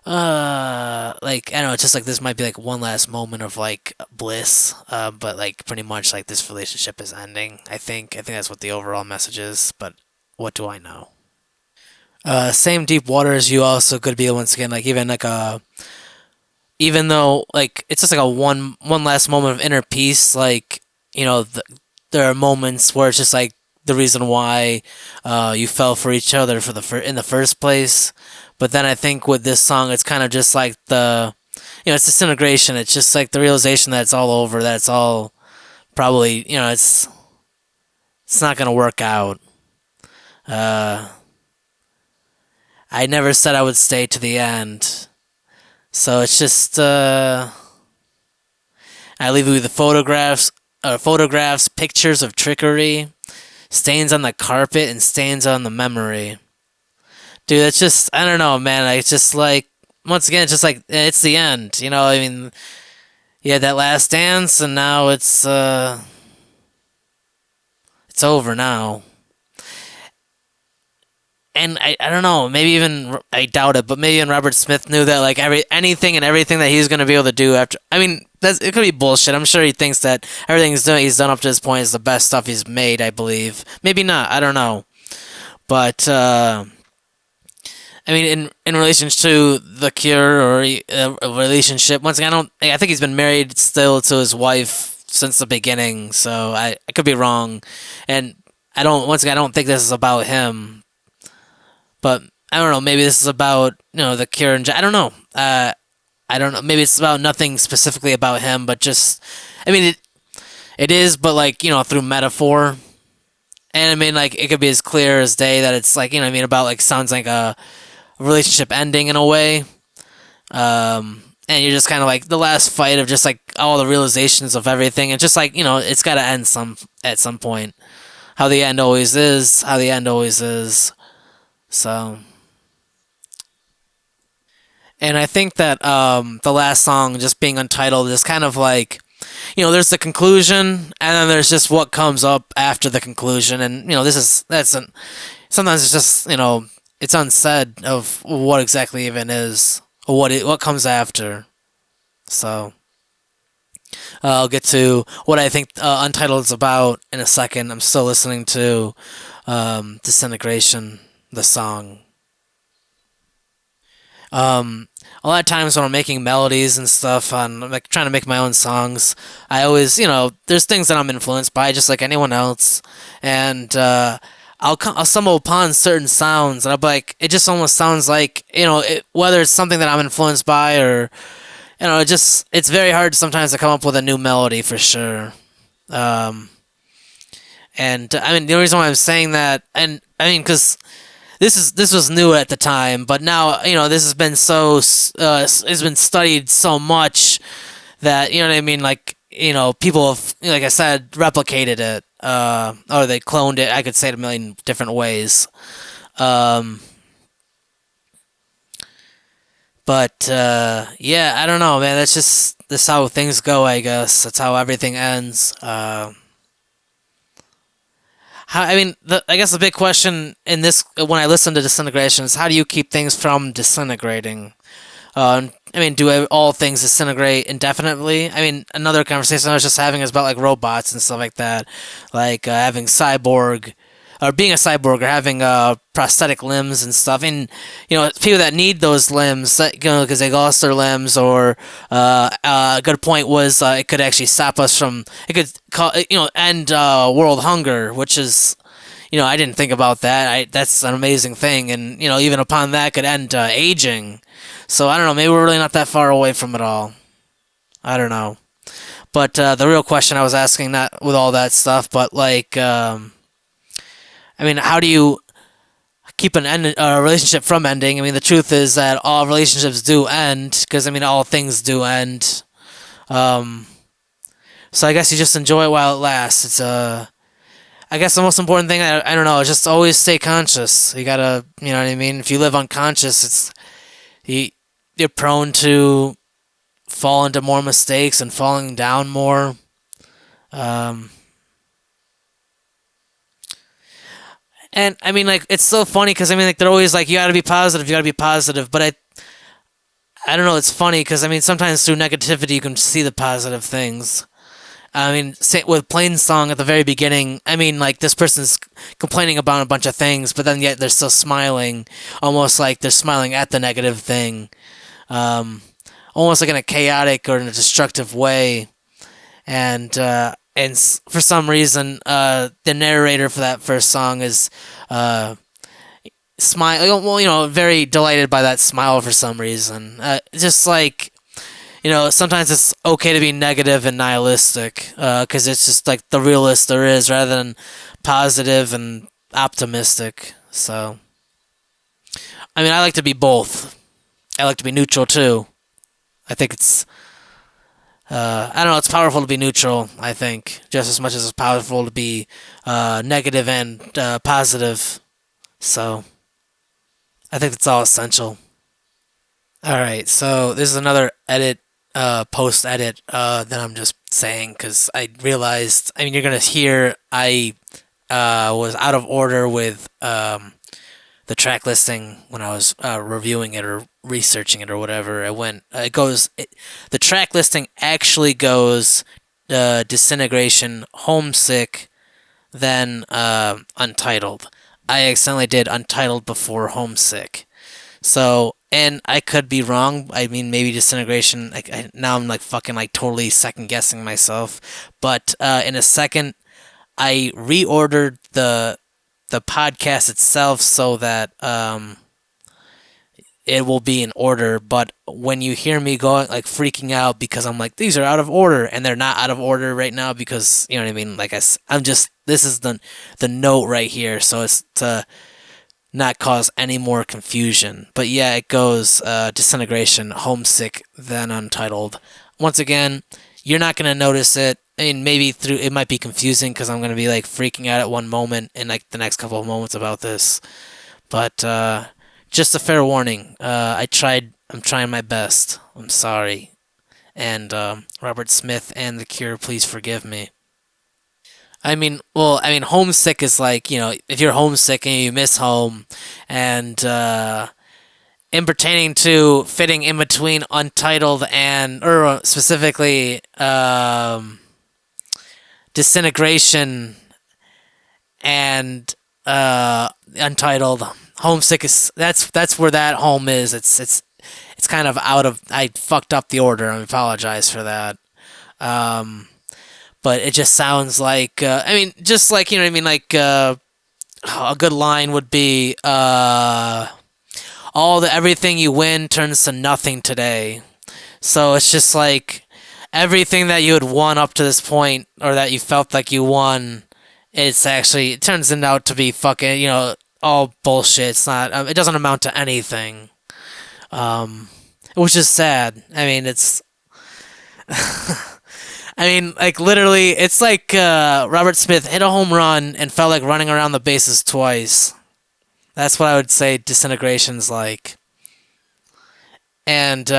I don't know, it's just like this might be like one last moment of like bliss, but like pretty much like this relationship is ending. I think that's what the overall message is. But what do I know? Same deep water as you also could be once again like even like a even though like it's just like a one last moment of inner peace. Like there are moments where it's just like the reason why you fell for each other for in the first place. But then I think with this song, it's kind of just like it's disintegration. It's just like the realization that it's all over, that it's all probably, it's not gonna work out. Uh, I never said I would stay to the end, so it's just I leave you with the photographs, pictures of trickery, stains on the carpet, and stains on the memory. Dude, that's just I don't know, man. It's just like once again, it's just like it's the end. I mean, you had that last dance, and now it's over now. And I don't know, maybe even I doubt it, but maybe even Robert Smith knew that like anything and everything that he's gonna be able to do after. I mean, it could be bullshit. I'm sure he thinks that everything he's done up to this point is the best stuff he's made. I believe, maybe not. I don't know, but I mean, in relation to the Cure or a relationship, once again, I think he's been married still to his wife since the beginning. So I could be wrong, and I don't think this is about him. But I don't know. Maybe this is about the Cure and I don't know. I don't know. Maybe it's about nothing specifically about him, but just I mean it is, but like through metaphor. And I mean like it could be as clear as day that it's like I mean about like sounds like a relationship ending in a way. And you're just kind of like the last fight of just like all the realizations of everything, and just like it's got to end at some point. How the end always is. How the end always is. So, and I think that the last song, just being untitled, is kind of like, there's the conclusion, and then there's just what comes up after the conclusion, and sometimes it's just it's unsaid of what exactly even is or what comes after. So I'll get to what I think Untitled is about in a second. I'm still listening to Disintegration, the song. A lot of times when I'm making melodies and stuff, on like trying to make my own songs, I always, there's things that I'm influenced by, just like anyone else, and I'll stumble upon certain sounds, and I'll be like, it just almost sounds like, whether it's something that I'm influenced by or, it's very hard sometimes to come up with a new melody for sure. Um, and I mean, the reason why I'm saying that, and I mean, because this was new at the time, but now this has been has been studied so much that what I mean. Like people have, like I said, replicated it, or they cloned it. I could say it a million different ways. Um, but yeah, I don't know, man. That's how things go. I guess that's how everything ends. I mean, I guess the big question in this, when I listen to Disintegration, is how do you keep things from disintegrating? I mean, do all things disintegrate indefinitely? I mean, another conversation I was just having is about like robots and stuff like that, like having cyborg, or being a cyborg, or having prosthetic limbs and stuff. And people that need those limbs, because they lost their limbs, or a good point was it could actually stop us from, it could end world hunger, which is. I didn't think about that. That's an amazing thing, and even upon that could end aging. So I don't know. Maybe we're really not that far away from it all. I don't know. But the real question I was asking, not with all that stuff, but like, I mean, how do you keep a relationship from ending? I mean, the truth is that all relationships do end, because I mean, all things do end. Um, so I guess you just enjoy it while it lasts. I guess the most important thing, I don't know, is just always stay conscious. You gotta, you know what I mean? If you live unconscious, you, you're prone to fall into more mistakes and falling down more. Um, and I mean, like, it's so funny because I mean, like, they're always like, you gotta be positive, you gotta be positive. But I don't know, it's funny because I mean, sometimes through negativity, you can see the positive things. I mean, say, with Plain Song at the very beginning, I mean, like, this person's complaining about a bunch of things, but then yet they're still smiling, almost like they're smiling at the negative thing, um, almost like in a chaotic or in a destructive way. And for some reason, the narrator for that first song is uh, smile. Well, you know, very delighted by that smile for some reason. Just like, you know, sometimes it's okay to be negative and nihilistic, because it's just like the realest there is, rather than positive and optimistic. So, I mean, I like to be both. I like to be neutral too. I think I don't know, it's powerful to be neutral, I think, just as much as it's powerful to be negative and positive. So, I think it's all essential. Alright, so this is another edit, post edit, that I'm just saying, because I realized, I mean, you're going to hear I was out of order with the track listing when I was reviewing it or researching it or whatever. The track listing actually goes Disintegration, Homesick, then Untitled. I accidentally did Untitled before Homesick. So, and I could be wrong. I mean, maybe Disintegration. Now I'm like fucking like totally second guessing myself. But in a second, I reordered the podcast itself so that it will be in order. But when you hear me going like freaking out because I'm like, these are out of order, and they're not out of order right now, because you know what I mean. Like I'm just, this is the note right here, so it's to not cause any more confusion. But yeah, it goes Disintegration, Homesick, then Untitled. Once again, you're not gonna notice it. I mean, maybe through it might be confusing because I'm gonna be like freaking out at one moment and like the next couple of moments about this. But just a fair warning. I'm trying my best. I'm sorry. And Robert Smith and The Cure, please forgive me. Homesick is like, you know, if you're homesick and you miss home, and in pertaining to fitting in between Untitled and, or specifically, Disintegration and Untitled, Homesick is, that's where that home is. It's kind of out of, I fucked up the order. I apologize for that. But it just sounds like, just like, you know what I mean, like a good line would be everything you win turns to nothing today. So it's just like everything that you had won up to this point, or that you felt like you won, it turns out to be fucking, you know, all bullshit. It's not, it doesn't amount to anything. Which is sad. I mean, it's, like literally, it's like Robert Smith hit a home run and felt like running around the bases twice. That's what I would say Disintegration's like. And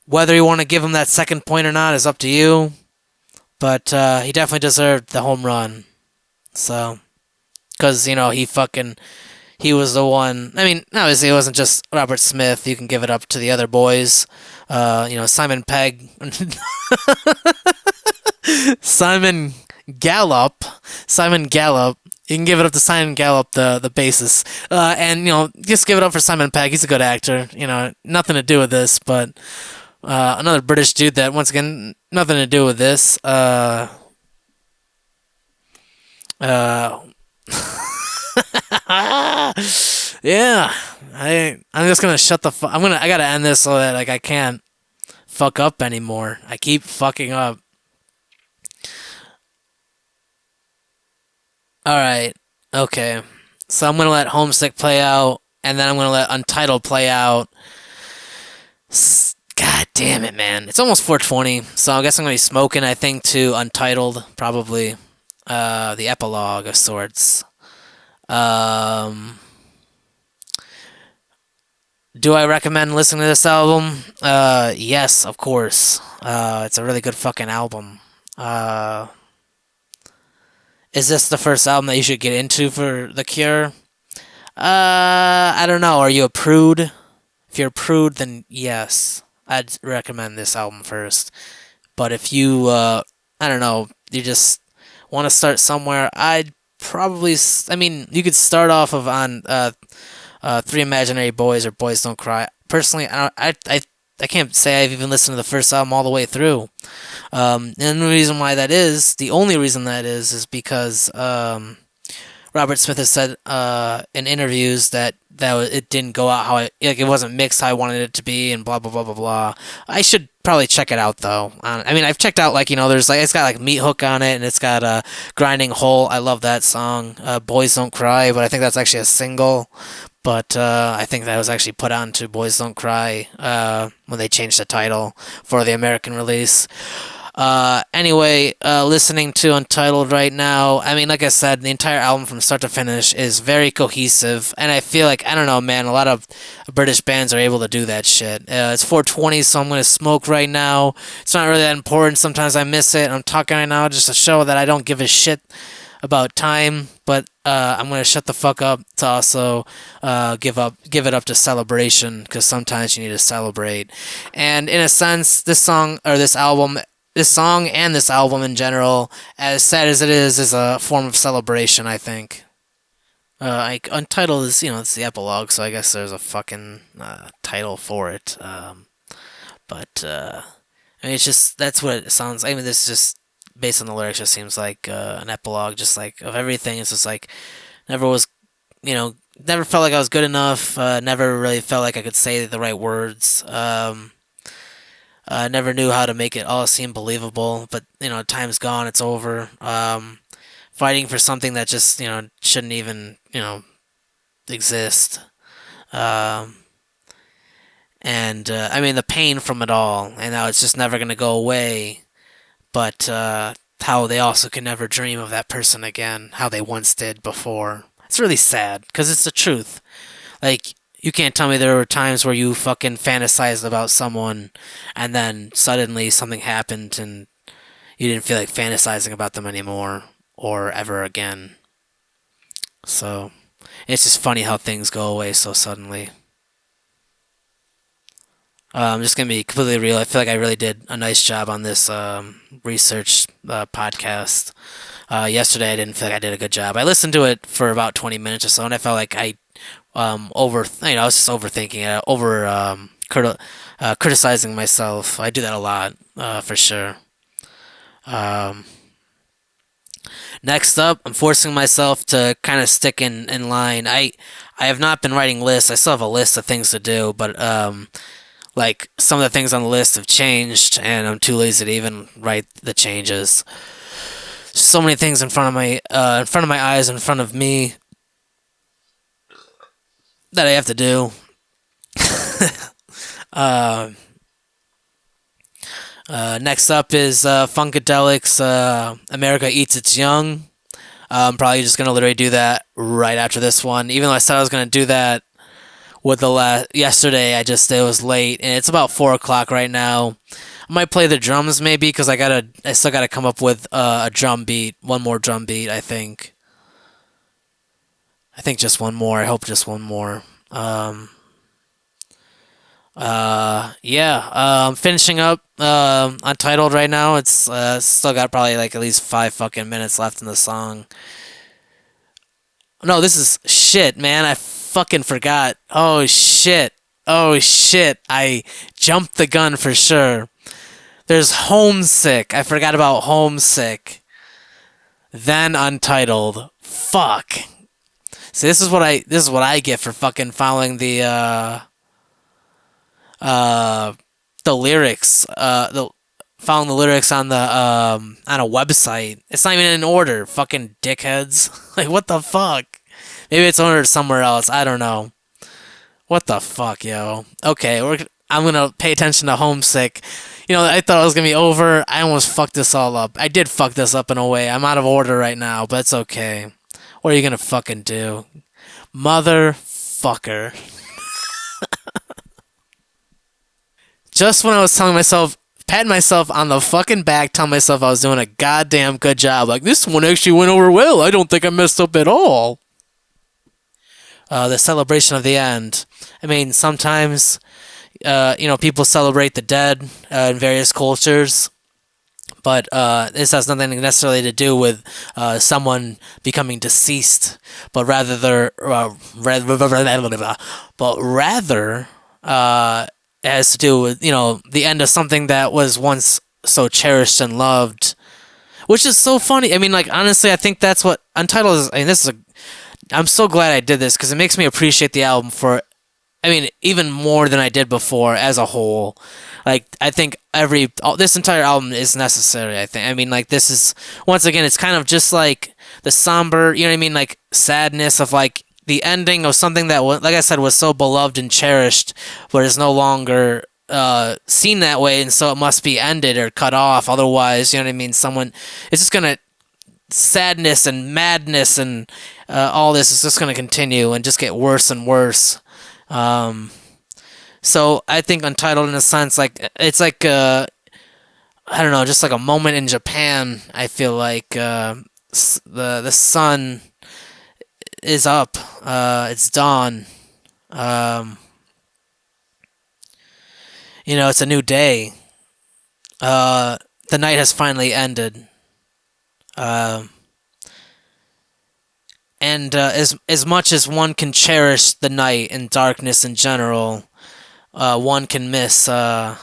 whether you want to give him that second point or not is up to you. But he definitely deserved the home run. So, because, you know, he was the one. I mean, obviously it wasn't just Robert Smith. You can give it up to the other boys. You know, Simon Pegg. Simon Gallup. You can give it up to Simon Gallup, the bassist. And, you know, just give it up for Simon Pegg. He's a good actor. You know, nothing to do with this, but another British dude that, once again, nothing to do with this. Yeah, I'm just gonna shut the I gotta end this so that like I can't fuck up anymore. I keep fucking up. Alright. Okay. So I'm gonna let Homesick play out, and then I'm gonna let Untitled play out. God damn it, man. It's almost 4:20, so I guess I'm gonna be smoking, I think, to Untitled, probably. The epilogue of sorts. Um, do I recommend listening to this album? Yes, of course. It's a really good fucking album. Uh, is this the first album that you should get into for The Cure? I don't know. Are you a prude? If you're a prude, then yes. I'd recommend this album first. But if you, I don't know, you just want to start somewhere, I'd probably, I mean, you could start off of on Three Imaginary Boys or Boys Don't Cry. Personally, I can't say I've even listened to the first album all the way through. And the reason why that is, the only reason that is because Robert Smith has said in interviews that it didn't go out how it wasn't mixed how I wanted it to be, and blah blah blah blah blah. I should probably check it out though. I mean, I've checked out there's it's got Meat Hook on it, and it's got Grinding Hole. I love that song. Boys Don't Cry, but I think that's actually a single. But I think that was actually put on to Boys Don't Cry when they changed the title for the American release. Anyway, listening to Untitled right now, I mean, like I said, the entire album from start to finish is very cohesive, and I feel like, I don't know, man, a lot of British bands are able to do that shit. It's 4:20, so I'm gonna smoke right now. It's not really that important. Sometimes I miss it. I'm talking right now just to show that I don't give a shit about time, but I'm gonna shut the fuck up to also give it up to celebration, because sometimes you need to celebrate. And in a sense, this song and this album in general, as sad as it is a form of celebration, I think. Untitled is, it's the epilogue, so I guess there's a fucking title for it. But I mean, it's just, that's what it sounds. I mean, this just based on the lyrics, just seems like an epilogue, just like of everything. It's just like never was, never felt like I was good enough. Never really felt like I could say the right words. Never knew how to make it all seem believable, but time's gone, it's over. Fighting for something that just shouldn't even exist. And I mean, the pain from it all, and how it's just never gonna go away. But how they also can never dream of that person again, how they once did before. It's really sad, because it's the truth. Like, you can't tell me there were times where you fucking fantasized about someone, and then suddenly something happened and you didn't feel like fantasizing about them anymore, or ever again. So, it's just funny how things go away so suddenly. I'm just gonna be completely real. I feel like I really did a nice job on this research podcast. Yesterday, I didn't feel like I did a good job. I listened to it for about 20 minutes or so, and I felt like I I was just overthinking it, criticizing myself. I do that a lot, for sure. Um, Next up, I'm forcing myself to kind of stick in line. I have not been writing lists. I still have a list of things to do, but like some of the things on the list have changed, and I'm too lazy to even write the changes. So many things in front of my eyes, in front of me, that I have to do. Next up is Funkadelic's America Eats Its Young. I'm probably just going to literally do that right after this one. Even though I said I was going to do that with yesterday, it was late, and it's about 4 o'clock right now. I might play the drums maybe, because I still gotta come up with a drum beat, one more drum beat, I think. I think just one more. I hope just one more. I'm finishing up Untitled right now. It's still got probably like at least 5 fucking minutes left in the song. No, this is shit, man. I fucking forgot. Oh shit. I jumped the gun for sure. There's Homesick. I forgot about Homesick. Then Untitled. Fuck. See, this is what I get for fucking following the the lyrics. The found the lyrics on a website. It's not even in order. Fucking dickheads. Like what the fuck? Maybe it's ordered somewhere else. I don't know. What the fuck, yo? Okay, I'm gonna pay attention to Homesick. I thought it was gonna be over. I almost fucked this all up. I did fuck this up in a way. I'm out of order right now, but it's okay. What are you gonna fucking do? Motherfucker. Just when I was patting myself on the fucking back, telling myself I was doing a goddamn good job. Like, this one actually went over well. I don't think I messed up at all. The celebration of the end. I mean, sometimes, people celebrate the dead in various cultures, but this has nothing necessarily to do with someone becoming deceased, but rather, it has to do with the end of something that was once so cherished and loved, which is so funny. I mean, like honestly, I think that's what Untitled is. I mean, I'm so glad I did this because it makes me appreciate the album for, I mean, even more than I did before as a whole. Like, I think this entire album is necessary, I think. I mean, like, this is, once again, it's kind of just like the somber, you know what I mean? Like, sadness of, like, the ending of something that, like I said, was so beloved and cherished, but is no longer seen that way, and so it must be ended or cut off. Otherwise, you know what I mean? It's just gonna, sadness and madness and all this is just gonna continue and just get worse and worse. So I think Untitled, in a sense, like it's like I don't know, just like a moment in Japan. I feel like the sun is up. It's dawn. It's a new day. The night has finally ended. And as much as one can cherish the night and darkness in general, one can miss the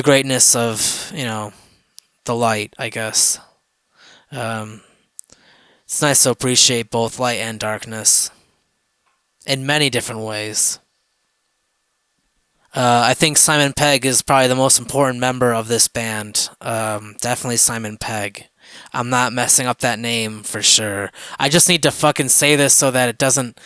greatness of the light, I guess. It's nice to appreciate both light and darkness in many different ways. I think Simon Pegg is probably the most important member of this band. Definitely Simon Pegg. I'm not messing up that name for sure. I just need to fucking say this so that it doesn't.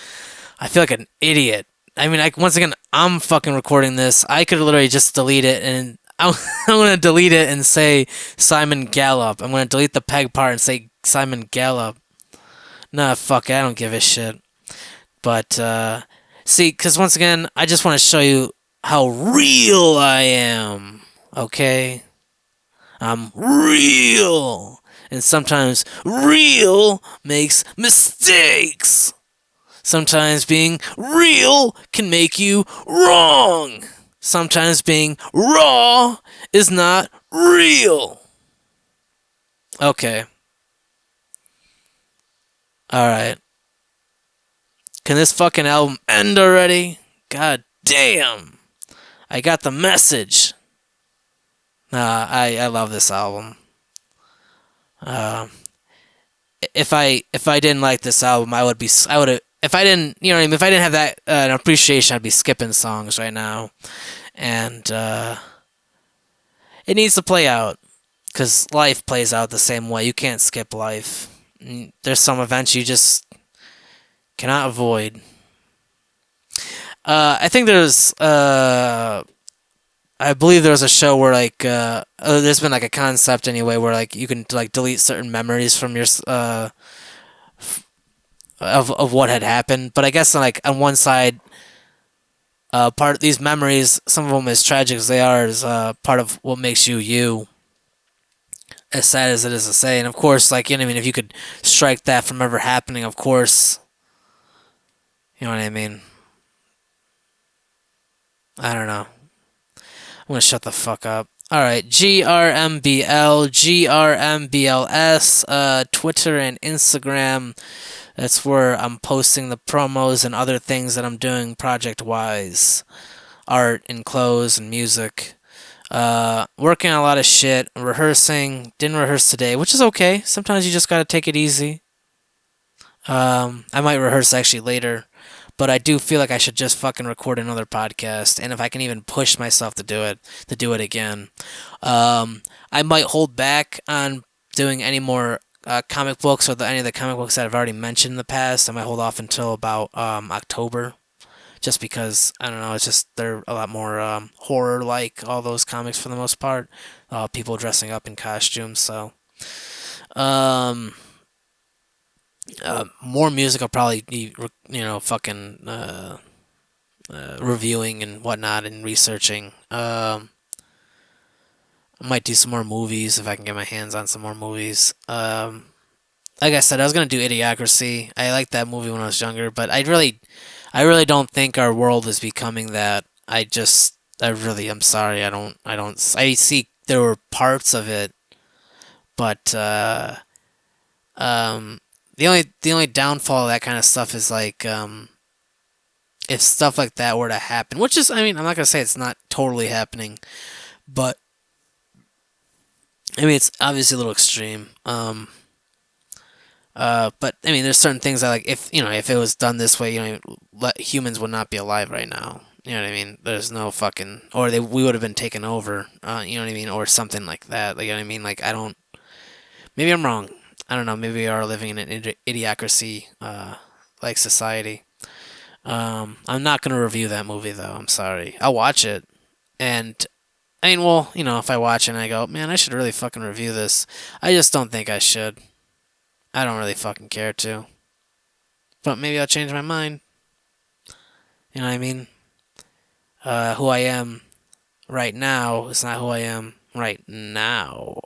I feel like an idiot. I mean, once again, I'm fucking recording this. I could literally just delete it, and I'm gonna delete it and say Simon Gallup. I'm gonna delete the Peg part and say Simon Gallup. Nah, fuck it, I don't give a shit. But see, because once again, I just want to show you how real I am. Okay, I'm real. And sometimes real makes mistakes. Sometimes being real can make you wrong. Sometimes being raw is not real. Okay. Alright. Can this fucking album end already? God damn. I got the message. I love this album. If I didn't like this album, I would have, if I didn't, you know what I mean, if I didn't have that an appreciation, I'd be skipping songs right now, and it needs to play out, because life plays out the same way. You can't skip life. There's some events you just cannot avoid. I think I believe there was a show where there's been like a concept anyway where like you can like delete certain memories from your of what had happened. But I guess like on one side, part of these memories, some of them as tragic as they are, is part of what makes you you. As sad as it is to say, and of course, like you know what I mean, if you could strike that from ever happening, of course, you know what I mean. I don't know. I'm gonna shut the fuck up. Alright, GRMBL, GRMBLS, Twitter and Instagram. That's where I'm posting the promos and other things that I'm doing project-wise. Art and clothes and music. Working on a lot of shit. Rehearsing. Didn't rehearse today, which is okay. Sometimes you just gotta take it easy. I might rehearse actually later. But I do feel like I should just fucking record another podcast, and if I can even push myself to do it again. I might hold back on doing any more comic books or any of the comic books that I've already mentioned in the past. I might hold off until about October, just because I don't know. It's just they're a lot more horror like all those comics for the most part. People dressing up in costumes, so. Um, More music I'll probably be, fucking reviewing and whatnot and researching. I might do some more movies if I can get my hands on some more movies. Like I said, I was gonna do Idiocracy. I liked that movie when I was younger, but I really don't think our world is becoming that. I'm sorry. I see there were parts of it, but the only downfall of that kind of stuff is like if stuff like that were to happen, which is, I mean, I'm not gonna say it's not totally happening, but I mean it's obviously a little extreme. But I mean, there's certain things that like if it was done this way, humans would not be alive right now. You know what I mean? There's no fucking, or we would have been taken over. You know what I mean, or something like that. Like, you know what I mean? Like I don't. Maybe I'm wrong. I don't know. Maybe we are living in an idiocracy like society. I'm not gonna review that movie though. I'm sorry. I'll watch it, and I mean, well, if I watch it and I go, man, I should really fucking review this. I just don't think I should. I don't really fucking care to. But maybe I'll change my mind. You know what I mean? Who I am right now is not who I am right now.